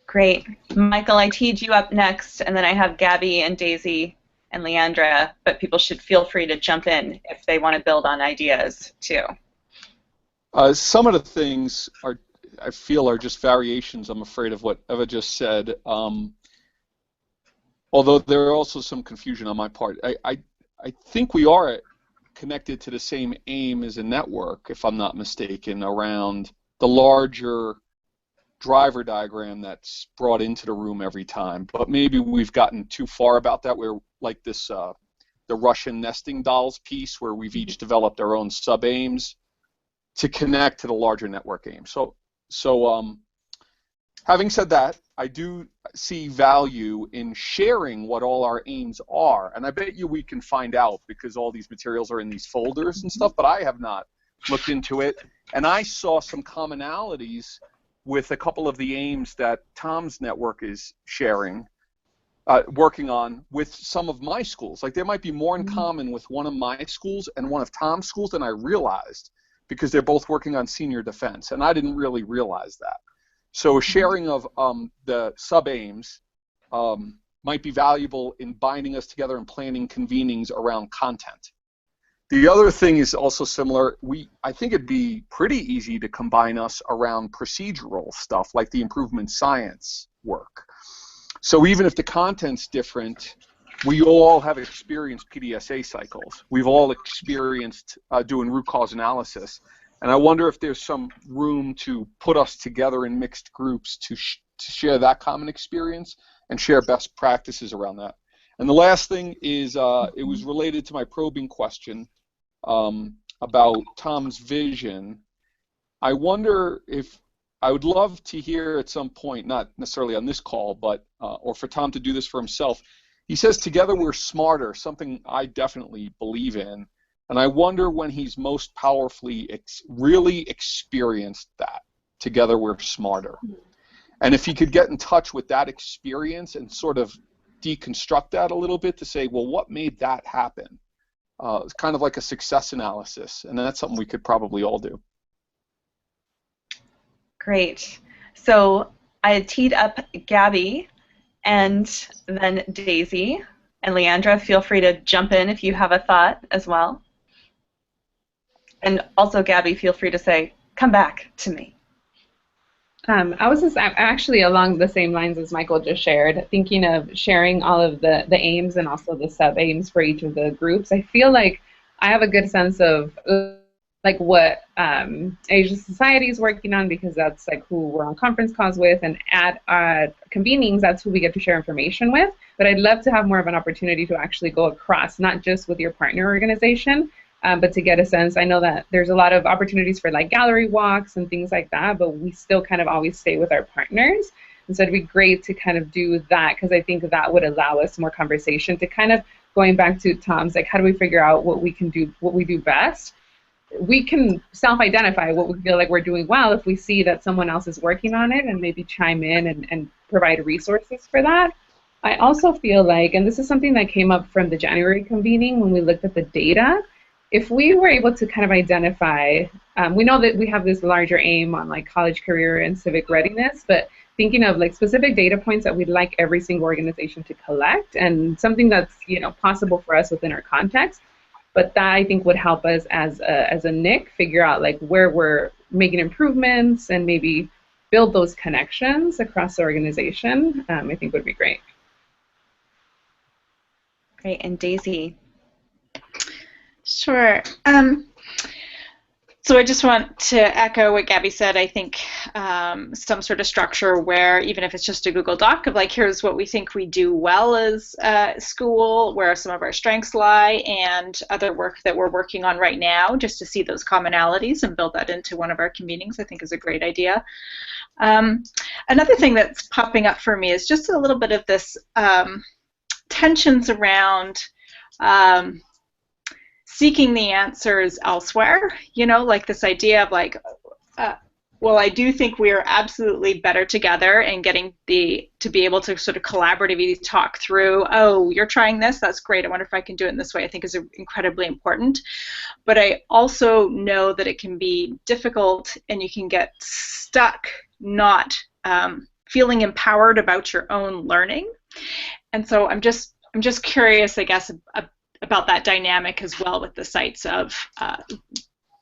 B: Great. Michael, I teed you up next, and then I have Gabby and Daisy and Leandra, but people should feel free to jump in if they want to build on ideas too.
I: Some of the things I feel are just variations, I'm afraid, of what Eva just said, although there are also some confusion on my part. I think we are connected to the same aim as a network, if I'm not mistaken, around the larger driver diagram that's brought into the room every time. But maybe we've gotten too far about that. We're like this, the Russian nesting dolls piece, where we've each developed our own sub-aims to connect to the larger network aim. So Having said that, I do see value in sharing what all our aims are, and I bet you we can find out because all these materials are in these folders and stuff, but I have not looked into it, and I saw some commonalities with a couple of the aims that Tom's network is sharing, working on with some of my schools. Like there might be more in common with one of my schools and one of Tom's schools than I realized because they're both working on senior defense, and I didn't really realize that. So sharing of the sub-aims might be valuable in binding us together and planning convenings around content. The other thing is also similar. I think it'd be pretty easy to combine us around procedural stuff like the improvement science work. So even if the content's different, we all have experienced PDSA cycles. We've all experienced doing root cause analysis. And I wonder if there's some room to put us together in mixed groups to share that common experience and share best practices around that. And the last thing is it was related to my probing question about Tom's vision. I wonder if I would love to hear at some point, not necessarily on this call, but or for Tom to do this for himself. He says, together we're smarter, something I definitely believe in. And I wonder when he's most powerfully really experienced that. Together we're smarter. And if he could get in touch with that experience and sort of deconstruct that a little bit to say, well, what made that happen? It's kind of like a success analysis. And that's something we could probably all do.
B: Great. So I had teed up Gabby and then Daisy. And Leandra, feel free to jump in if you have a thought as well. And also, Gabby, feel free to say, come back to me.
J: I was just actually along the same lines as Michael just shared, thinking of sharing all of the aims and also the sub-aims for each of the groups. I feel like I have a good sense of like what Asian Society is working on because that's like who we're on conference calls with, and at convenings, that's who we get to share information with. But I'd love to have more of an opportunity to actually go across, not just with your partner organization, but to get a sense. I know that there's a lot of opportunities for like gallery walks and things like that, but we still kind of always stay with our partners. And so it'd be great to kind of do that because I think that would allow us more conversation to kind of going back to Tom's, like how do we figure out what we can do, what we do best? We can self-identify what we feel like we're doing well if we see that someone else is working on it and maybe chime in and provide resources for that. I also feel like, and this is something that came up from the January convening when we looked at the data, if we were able to kind of identify, we know that we have this larger aim on like college career and civic readiness, but thinking of like specific data points that we'd like every single organization to collect and something that's possible for us within our context, but that I think would help us as a NIC figure out like where we're making improvements and maybe build those connections across the organization. I think would be great.
B: Great, and Daisy.
G: Sure. So I just want to echo what Gabby said. I think some sort of structure where even if it's just a Google Doc of like, here's what we think we do well as school, where some of our strengths lie, and other work that we're working on right now, just to see those commonalities and build that into one of our convenings, I think is a great idea. Another thing that's popping up for me is just a little bit of this tensions around seeking the answers elsewhere, like this idea of like, well, I do think we are absolutely better together and getting to be able to sort of collaboratively talk through, oh, you're trying this, that's great, I wonder if I can do it in this way, I think is incredibly important. But I also know that it can be difficult and you can get stuck not feeling empowered about your own learning. And so I'm just curious, I guess, about that dynamic as well with the sites of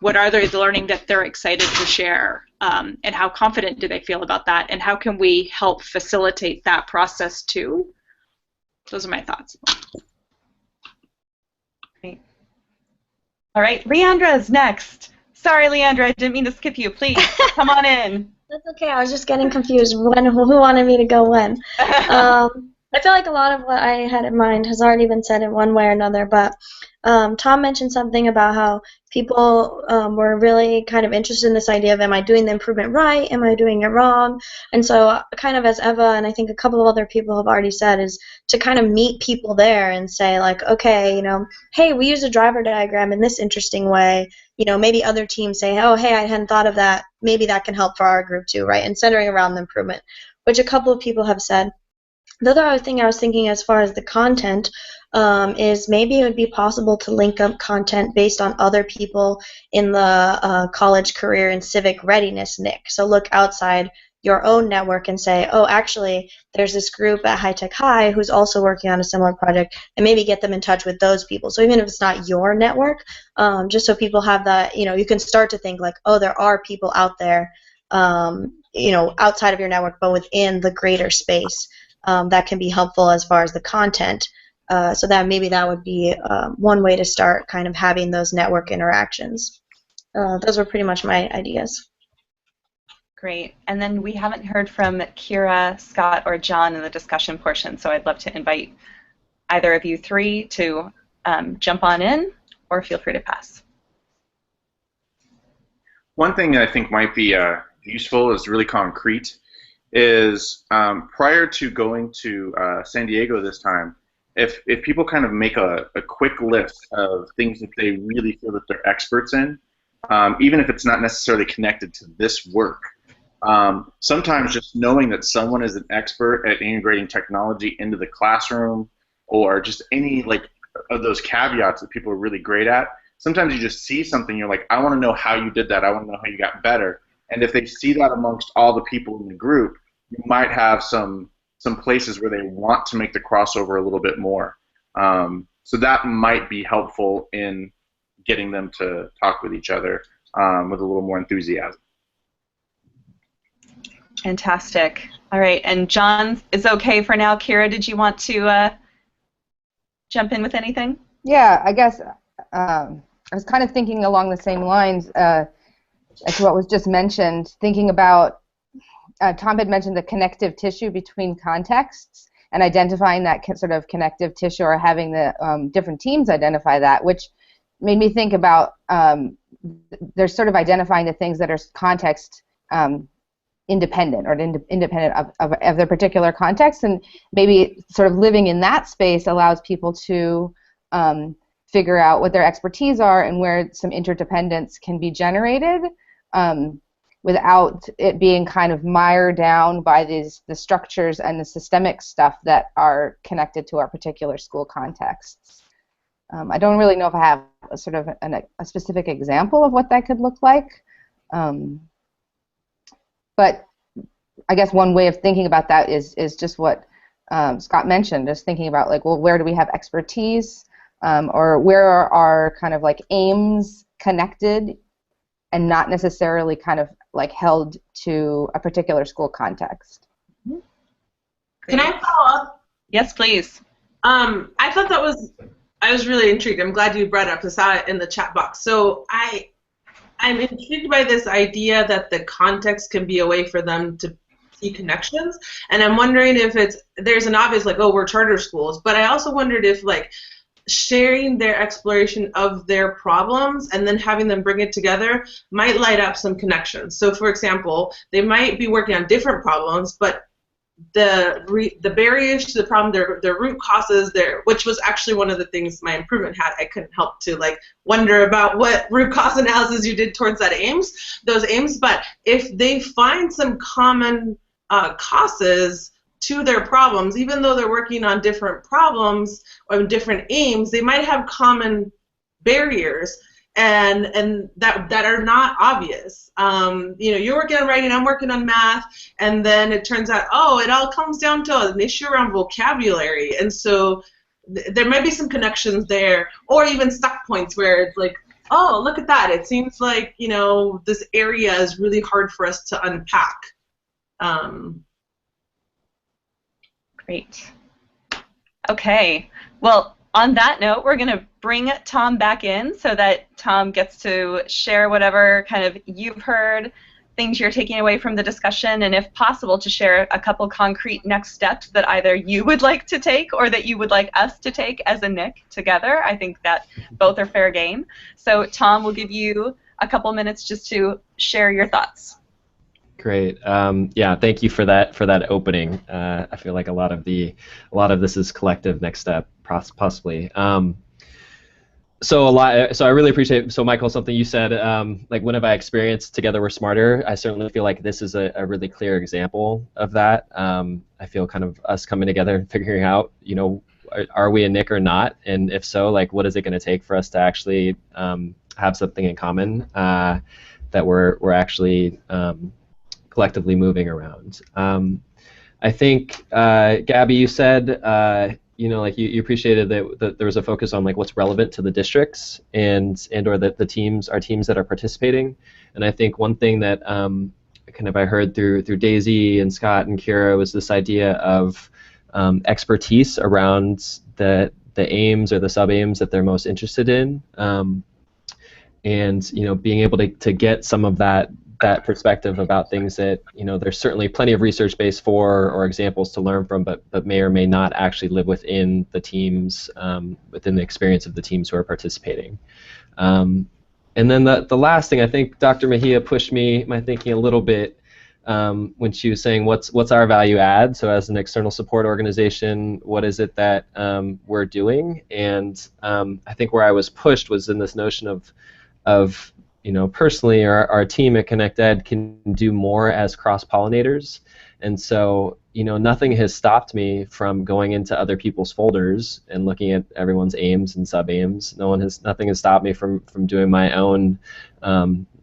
G: what are they learning that they're excited to share, and how confident do they feel about that, and how can we help facilitate that process too? Those are my thoughts.
B: Great. All right, Leandra is next. Sorry, Leandra, I didn't mean to skip you. Please, come on in.
D: That's okay. I was just getting confused. Who wanted me to go when? I feel like a lot of what I had in mind has already been said in one way or another, but Tom mentioned something about how people were really kind of interested in this idea of, am I doing the improvement right? Am I doing it wrong? And so kind of as Eva and I think a couple of other people have already said, is to kind of meet people there and say, like, okay, hey, we use a driver diagram in this interesting way. Maybe other teams say, oh, hey, I hadn't thought of that. Maybe that can help for our group too, right? And centering around the improvement, which a couple of people have said. The other thing I was thinking as far as the content is maybe it would be possible to link up content based on other people in the college career and civic readiness NIC. So look outside your own network and say, oh, actually, there's this group at High Tech High who's also working on a similar project, and maybe get them in touch with those people. So even if it's not your network, just so people have that, you can start to think like, oh, there are people out there, outside of your network, but within the greater space. That can be helpful as far as the content. So that maybe that would be one way to start kind of having those network interactions. Those were pretty much my ideas.
B: Great. And then we haven't heard from Kira, Scott, or John in the discussion portion, so I'd love to invite either of you three to jump on in, or feel free to pass.
E: One thing that I think might be useful, is really concrete, is prior to going to San Diego this time, if people kind of make a quick list of things that they really feel that they're experts in, even if it's not necessarily connected to this work, sometimes just knowing that someone is an expert at integrating technology into the classroom, or just any of those caveats that people are really great at, sometimes you just see something, you're like, I want to know how you did that, I want to know how you got better. And if they see that amongst all the people in the group, you might have some places where they want to make the crossover a little bit more. So that might be helpful in getting them to talk with each other with a little more enthusiasm.
B: Fantastic. All right, and John is okay for now. Kira, did you want to jump in with anything?
F: Yeah, I guess I was kind of thinking along the same lines as what was just mentioned, thinking about, Tom had mentioned the connective tissue between contexts, and identifying that sort of connective tissue, or having the different teams identify that, which made me think about they're sort of identifying the things that are context independent, or independent of their particular context, and maybe sort of living in that space allows people to figure out what their expertise are and where some interdependence can be generated, without it being kind of mired down by the structures and the systemic stuff that are connected to our particular school contexts. I don't really know if I have a sort of a specific example of what that could look like, but I guess one way of thinking about that is just what Scott mentioned, just thinking about, like, well, where do we have expertise, or where are our kind of like aims connected and not necessarily kind of like held to a particular school context.
C: Can I follow up?
B: Yes, please.
C: I thought I was really intrigued. I'm glad you brought it up. I saw it in the chat box. So I'm intrigued by this idea that the context can be a way for them to see connections, and I'm wondering if there's an obvious, like, oh, we're charter schools, but I also wondered if, like, sharing their exploration of their problems and then having them bring it together might light up some connections. So, for example, they might be working on different problems, but the barriers to the problem, their root causes, which was actually one of the things my improvement had. I couldn't help to wonder about what root cause analysis you did towards those aims. But if they find some common causes to their problems, even though they're working on different problems or different aims, they might have common barriers and that are not obvious. You're working on writing, I'm working on math, and then it turns out, oh, it all comes down to an issue around vocabulary, and so there might be some connections there, or even stuck points where it's like, oh, look at that, it seems like this area is really hard for us to unpack.
B: Great. Okay. Well, on that note, we're going to bring Tom back in so that Tom gets to share whatever kind of you've heard things you're taking away from the discussion, and if possible, to share a couple concrete next steps that either you would like to take or that you would like us to take as a NIC together. I think that both are fair game. So Tom, we'll give you a couple minutes just to share your thoughts.
A: Great. Yeah, thank you for that opening. I feel like a lot of this is collective next step, possibly. So I really appreciate. So Michael, something you said, like when have I experienced Together We're Smarter? I certainly feel like this is a really clear example of that. I feel kind of us coming together and figuring out, are we a NIC or not? And if so, like, what is it going to take for us to actually have something in common that we're actually collectively moving around? I think, Gabby, you said, like you appreciated that there was a focus on like what's relevant to the districts and or the teams, our teams that are participating. And I think one thing that kind of I heard through Daisy and Scott and Kira was this idea of expertise around the aims or the sub-aims that they're most interested in, and being able to get some of that perspective about things that there's certainly plenty of research base for or examples to learn from, but may or may not actually live within the teams, within the experience of the teams who are participating. And then the last thing, I think Dr. Mejia pushed my thinking a little bit when she was saying what's our value add. So as an external support organization, what is it that we're doing? And I think where I was pushed was in this notion of personally, our team at ConnectEd can do more as cross-pollinators, and so nothing has stopped me from going into other people's folders and looking at everyone's aims and sub-aims. Nothing has stopped me from doing my own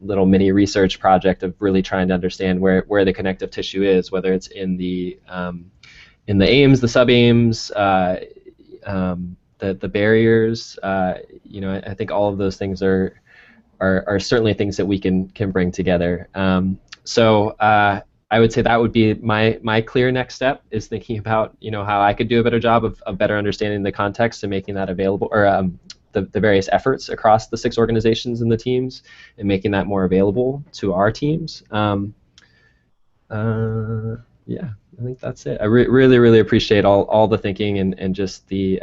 A: little mini research project of really trying to understand where the connective tissue is, whether it's in the aims, the sub-aims, the barriers. I think all of those things are certainly things that we can bring together. So I would say that would be my clear next step, is thinking about how I could do a better job of better understanding the context and making that available, or the various efforts across the 6 organizations and the teams, and making that more available to our teams. Yeah, I think that's it. I really appreciate all the thinking and just the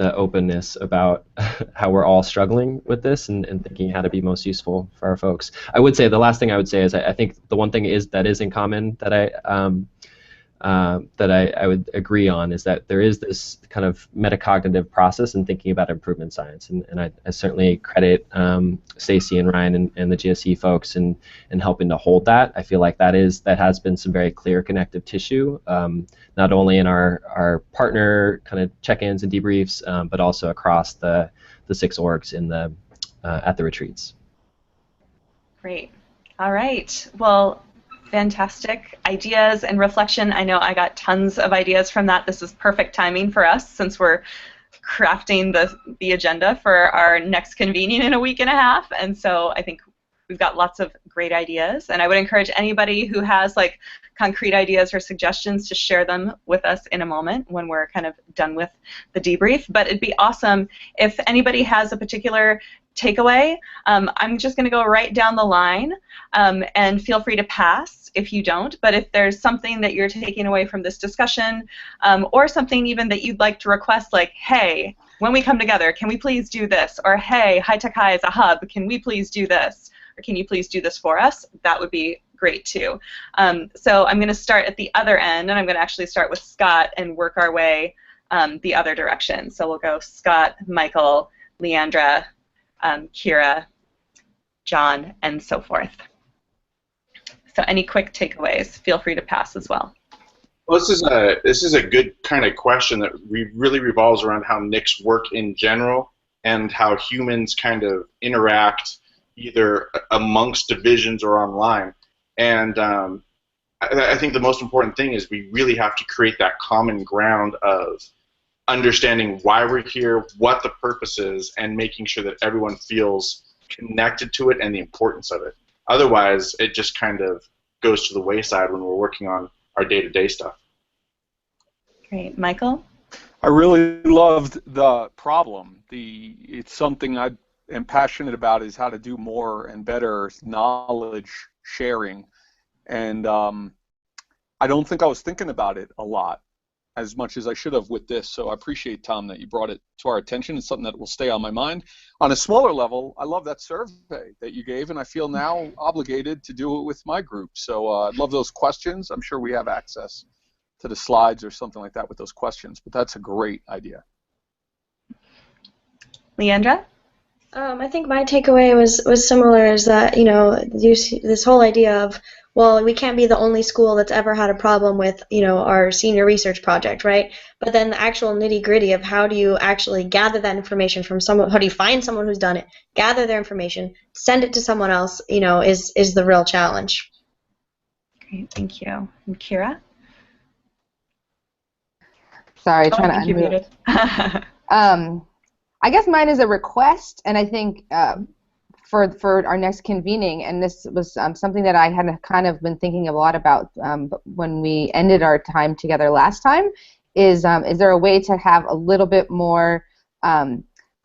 A: openness about how we're all struggling with this and thinking how to be most useful for our folks. I would say the last thing I would say is I think the one thing that is in common that I would agree on is that there is this kind of metacognitive process in thinking about improvement science, and I certainly credit Stacy and Ryan and the GSE folks in helping to hold that. I feel like that has been some very clear connective tissue, not only in our partner kind of check-ins and debriefs, but also across the 6 orgs at the retreats.
B: Great. All right. Well, fantastic ideas and reflection. I know I got tons of ideas from that. This is perfect timing for us since we're crafting the agenda for our next convening in a week and a half. And so I think we've got lots of great ideas. And I would encourage anybody who has like concrete ideas or suggestions to share them with us in a moment when we're kind of done with the debrief. But it'd be awesome if anybody has a particular takeaway. I'm just going to go right down the line, and feel free to pass if you don't. But if there's something that you're taking away from this discussion, or something even that you'd like to request, like, hey, when we come together, can we please do this? Or, hey, High Tech High is a hub, can we please do this? Or can you please do this for us? That would be great too. So I'm going to start at the other end, and I'm going to actually start with Scott and work our way the other direction. So we'll go Scott, Michael, Leandra, Kira, John, and so forth. So any quick takeaways, feel free to pass as well.
H: Well, this is a good kind of question that really revolves around how NICs work in general and how humans kind of interact either amongst divisions or online. And I think the most important thing is we really have to create that common ground of understanding why we're here, what the purpose is, and making sure that everyone feels connected to it and the importance of it. Otherwise, it just kind of goes to the wayside when we're working on our day-to-day stuff.
B: Great. Michael?
I: I really loved the problem. It's something I am passionate about, is how to do more and better knowledge sharing. And I don't think I was thinking about it a lot as much as I should have with this. So I appreciate, Tom, that you brought it to our attention. It's something that will stay on my mind. On a smaller level, I love that survey that you gave, and I feel now obligated to do it with my group. So I'd love those questions. I'm sure we have access to the slides or something like that with those questions, but that's a great idea.
B: Leandra?
D: I think my takeaway was similar, is that, this whole idea of, well, we can't be the only school that's ever had a problem with, our senior research project, right? But then the actual nitty-gritty of how do you actually gather that information from someone, how do you find someone who's done it, gather their information, send it to someone else, is the real challenge.
B: Great, thank you. And Kira?
F: Sorry,
B: I
F: trying
B: think
F: to
B: you're
F: unmute. I guess mine is a request, and I think for our next convening, and this was something that I had kind of been thinking a lot about when we ended our time together last time, is there a way to have a little bit more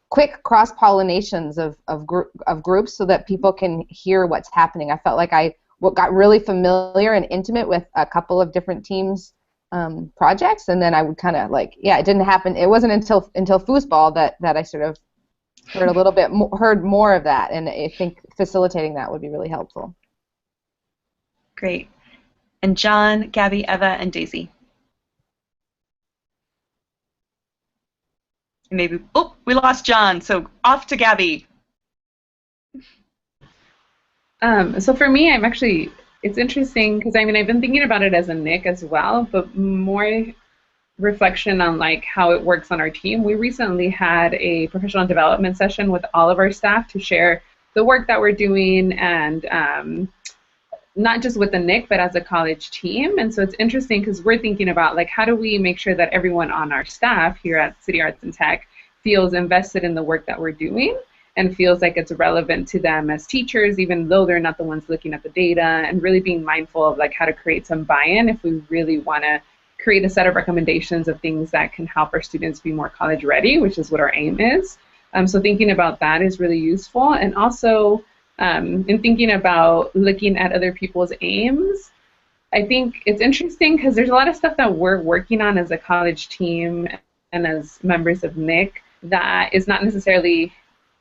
F: quick cross-pollinations of groups so that people can hear what's happening? I felt like I got really familiar and intimate with a couple of different teams' projects, and then I would kind of it didn't happen. It wasn't until foosball that I sort of heard a little bit heard more of that, and I think facilitating that would be really helpful.
B: Great. And John, Gabby, Eva, and Daisy. And maybe, oh, we lost John, so off to Gabby.
J: So for me, it's interesting because I've been thinking about it as a NIC as well, but more reflection on how it works on our team. We recently had a professional development session with all of our staff to share the work that we're doing, and not just with the NIC, but as a college team. And so it's interesting because we're thinking about how do we make sure that everyone on our staff here at City Arts and Tech feels invested in the work that we're doing and feels like it's relevant to them as teachers, even though they're not the ones looking at the data, and really being mindful of how to create some buy-in if we really want to create a set of recommendations of things that can help our students be more college ready, which is what our aim is. So thinking about that is really useful. And also in thinking about looking at other people's aims, I think it's interesting because there's a lot of stuff that we're working on as a college team and as members of NIC that is not necessarily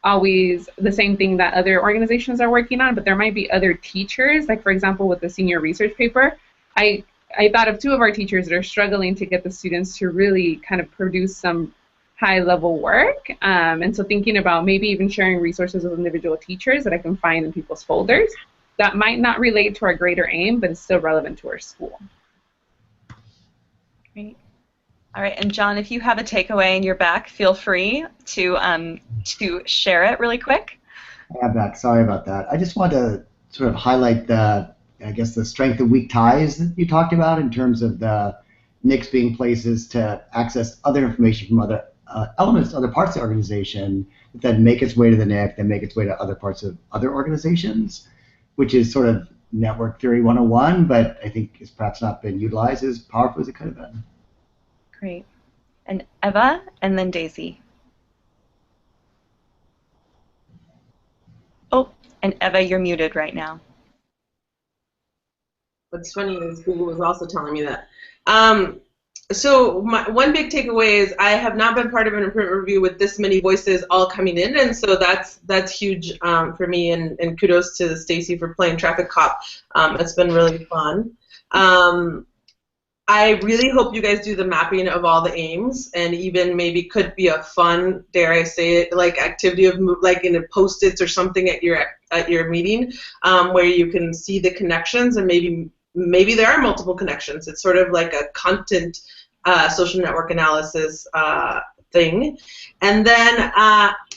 J: always the same thing that other organizations are working on, but there might be other teachers, for example with the senior research paper. I thought of two of our teachers that are struggling to get the students to really kind of produce some high-level work, and so thinking about maybe even sharing resources with individual teachers that I can find in people's folders that might not relate to our greater aim, but is still relevant to our school.
B: Great. All right, and John, if you have a takeaway and you're back, feel free to share it really quick.
L: I'm back. Sorry about that. I just want to sort of highlight the strength of weak ties that you talked about in terms of the NICs being places to access other information from other elements, other parts of the organization, that then make its way to the NIC, then make its way to other parts of other organizations, which is sort of network theory 101, but I think has perhaps not been utilized as powerfully as it could have been.
B: Great. And Eva, and then Daisy. Oh, and Eva, you're muted right now.
C: What's funny is Google was also telling me that. So one big takeaway is I have not been part of an improvement review with this many voices all coming in, and so that's huge for me, and kudos to Stacy for playing traffic cop. It's been really fun. I really hope you guys do the mapping of all the aims, and even maybe could be a fun, dare I say it, activity of in a post-its or something at your meeting, where you can see the connections, and maybe there are multiple connections. It's sort of like a content social network analysis thing. And then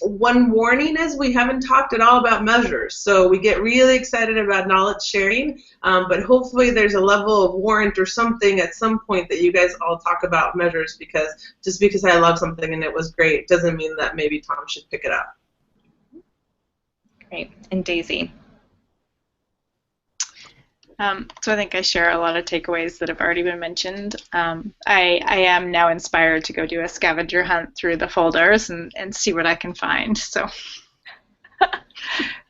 C: one warning is we haven't talked at all about measures. So we get really excited about knowledge sharing, but hopefully there's a level of warrant or something at some point that you guys all talk about measures, because just because I love something and it was great doesn't mean that maybe Tom should pick it up.
B: Great. And Daisy.
G: So I think I share a lot of takeaways that have already been mentioned. I am now inspired to go do a scavenger hunt through the folders and see what I can find. So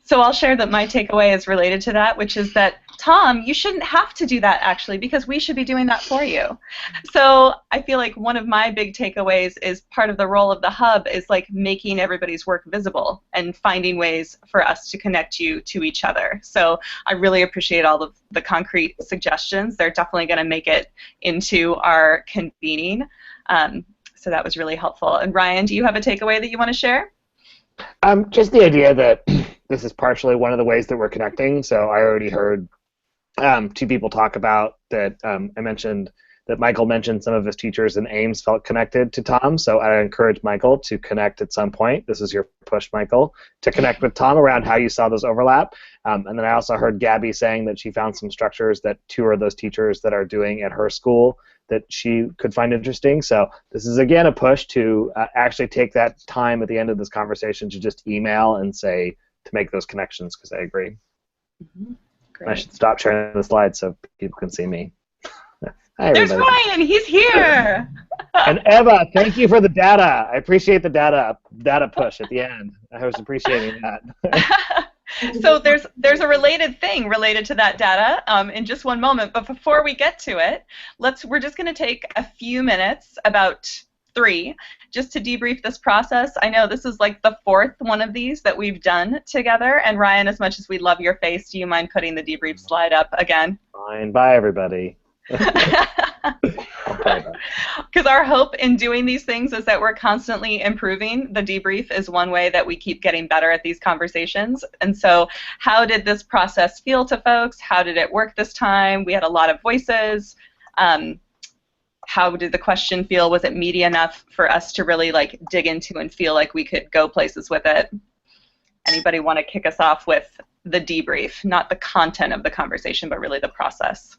B: So I'll share that my takeaway is related to that, which is that, Tom, you shouldn't have to do that, actually, because we should be doing that for you. So I feel like one of my big takeaways is part of the role of the hub is like making everybody's work visible and finding ways for us to connect you to each other. So I really appreciate all of the concrete suggestions. They're definitely going to make it into our convening. So that was really helpful. And Ryan, do you have a takeaway that you want to share?
K: Just the idea that this is partially one of the ways that we're connecting. So I already heard two people talk about that. I mentioned that Michael mentioned some of his teachers in Ames felt connected to Tom. So I encourage Michael to connect at some point. This is your push, Michael, to connect with Tom around how you saw those overlap. And then I also heard Gabby saying that she found some structures that two of those teachers that are doing at her school that she could find interesting. So this is, again, a push to actually take that time at the end of this conversation to just email and say, to make those connections, because I agree.
B: Mm-hmm.
K: I should stop sharing the slides so people can see me. Hi, everybody.
B: There's Ryan. He's here.
K: And Eva, thank you for the data. I appreciate the data push at the end. I was appreciating that.
B: So there's a related thing related to that data in just one moment. But before we get to it, we're just going to take a few minutes, about 3, just to debrief this process. I know this is like the 4th one of these that we've done together. And Ryan, as much as we love your face, do you mind putting the debrief slide up again?
K: Fine. Bye, everybody.
B: Because our hope in doing these things is that we're constantly improving. The debrief is one way that we keep getting better at these conversations. And so how did this process feel to folks? How did it work this time? We had a lot of voices. How did the question feel? Was it meaty enough for us to really like dig into and feel like we could go places with it? Anybody want to kick us off with the debrief? Not the content of the conversation, but really the process.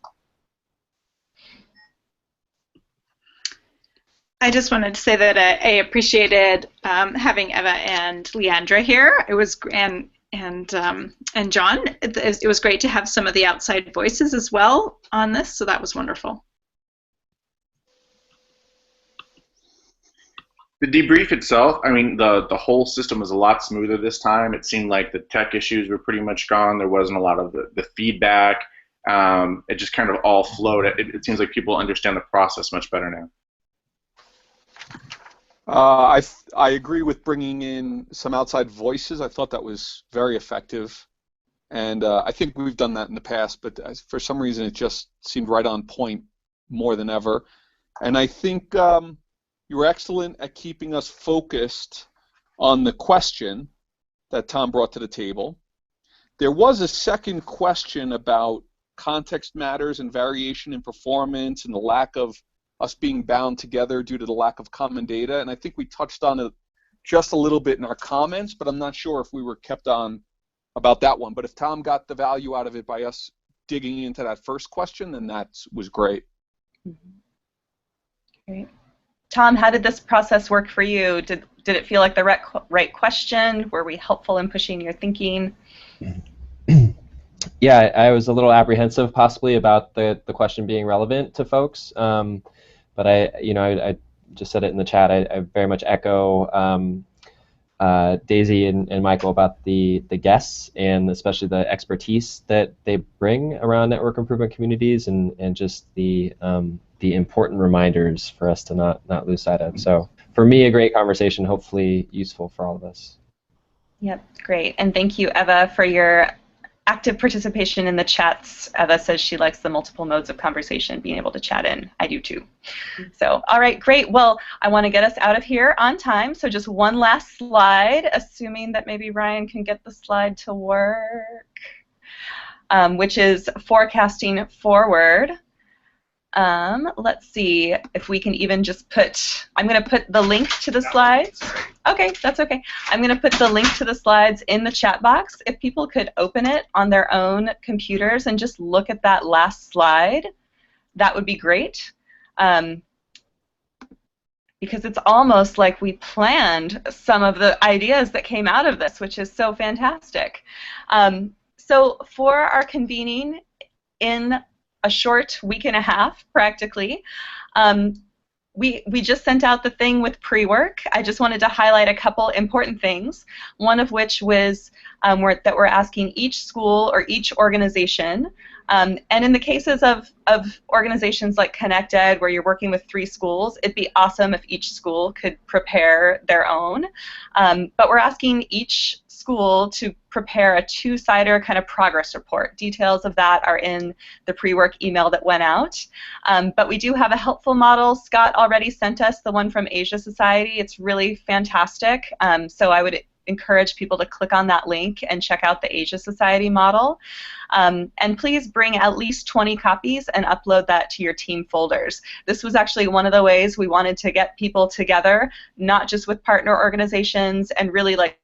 G: I just wanted to say that I appreciated having Eva and Leandra here. It was and John. It was great to have some of the outside voices as well on this, so that was wonderful.
E: The debrief itself, I mean, the whole system was a lot smoother this time. It seemed like the tech issues were pretty much gone. There wasn't a lot of the feedback. It just kind of all flowed. It seems like people understand the process much better now.
I: I agree with bringing in some outside voices. I thought that was very effective. And I think we've done that in the past, but for some reason it just seemed right on point more than ever. And I think you were excellent at keeping us focused on the question that Tom brought to the table. There was a second question about context matters and variation in performance and the lack of us being bound together due to the lack of common data. And I think we touched on it just a little bit in our comments, but I'm not sure if we were kept on about that one. But if Tom got the value out of it by us digging into that first question, then that was great.
B: Mm-hmm. Great. Tom, how did this process work for you? Did it feel like the right question? Were we helpful in pushing your thinking?
A: Yeah, I was a little apprehensive possibly about the question being relevant to folks, but I just said it in the chat. I very much echo Daisy and Michael about the guests and especially the expertise that they bring around network improvement communities and just the important reminders for us to not lose sight of. So for me, a great conversation, hopefully useful for all of us.
B: Yep, great. And thank you, Eva, for your active participation in the chats. Eva says she likes the multiple modes of conversation, being able to chat in. I do too. So, all right, great. Well, I want to get us out of here on time. So just one last slide, assuming that maybe Ryan can get the slide to work, which is forecasting forward. Let's see if we can even just put, I'm going to put the link to the slides. Okay, that's okay. I'm going to put the link to the slides in the chat box. If people could open it on their own computers and just look at that last slide, that would be great. Because it's almost like we planned some of the ideas that came out of this, which is so fantastic. So for our convening in a short week and a half, practically, we just sent out the thing with pre-work. I just wanted to highlight a couple important things, one of which was that we're asking each school or each organization, and in the cases of organizations like ConnectEd, where you're working with 3 schools, it'd be awesome if each school could prepare their own. But we're asking each school to prepare a 2-sider kind of progress report. Details of that are in the pre-work email that went out. But we do have a helpful model. Scott already sent us the one from Asia Society. It's really fantastic. So I would encourage people to click on that link and check out the Asia Society model. And please bring at least 20 copies and upload that to your team folders. This was actually one of the ways we wanted to get people together, not just with partner organizations, and really like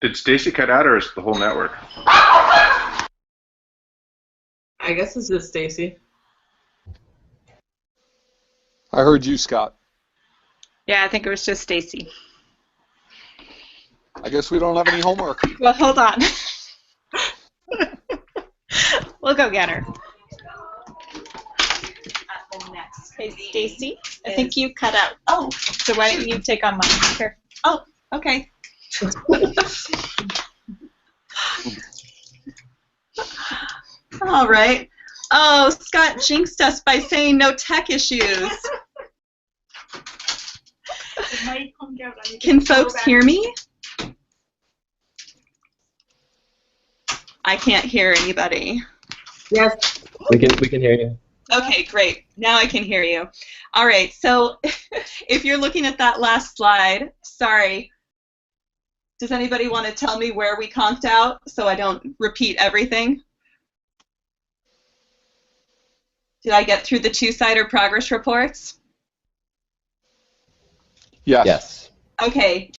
E: Did Stacy cut out, or is it the whole network?
C: I guess it's just Stacy.
I: I heard you, Scott.
G: Yeah, I think it was just Stacy.
I: I guess we don't have any homework.
G: Well, hold on. We'll go get her.
B: the next.
G: Hey, Stacy, I think you cut out. Oh, so why don't you take on mine? Here.
B: Oh, okay. All right. Oh, Scott jinxed us by saying no tech issues. Can folks hear me? I can't hear anybody.
C: Yes.
A: We can hear you.
B: Okay, great. Now I can hear you. All right, so if you're looking at that last slide, sorry. Does anybody want to tell me where we conked out so I don't repeat everything? Did I get through the 2-sider progress reports?
I: Yes.
A: Yes.
B: Okay,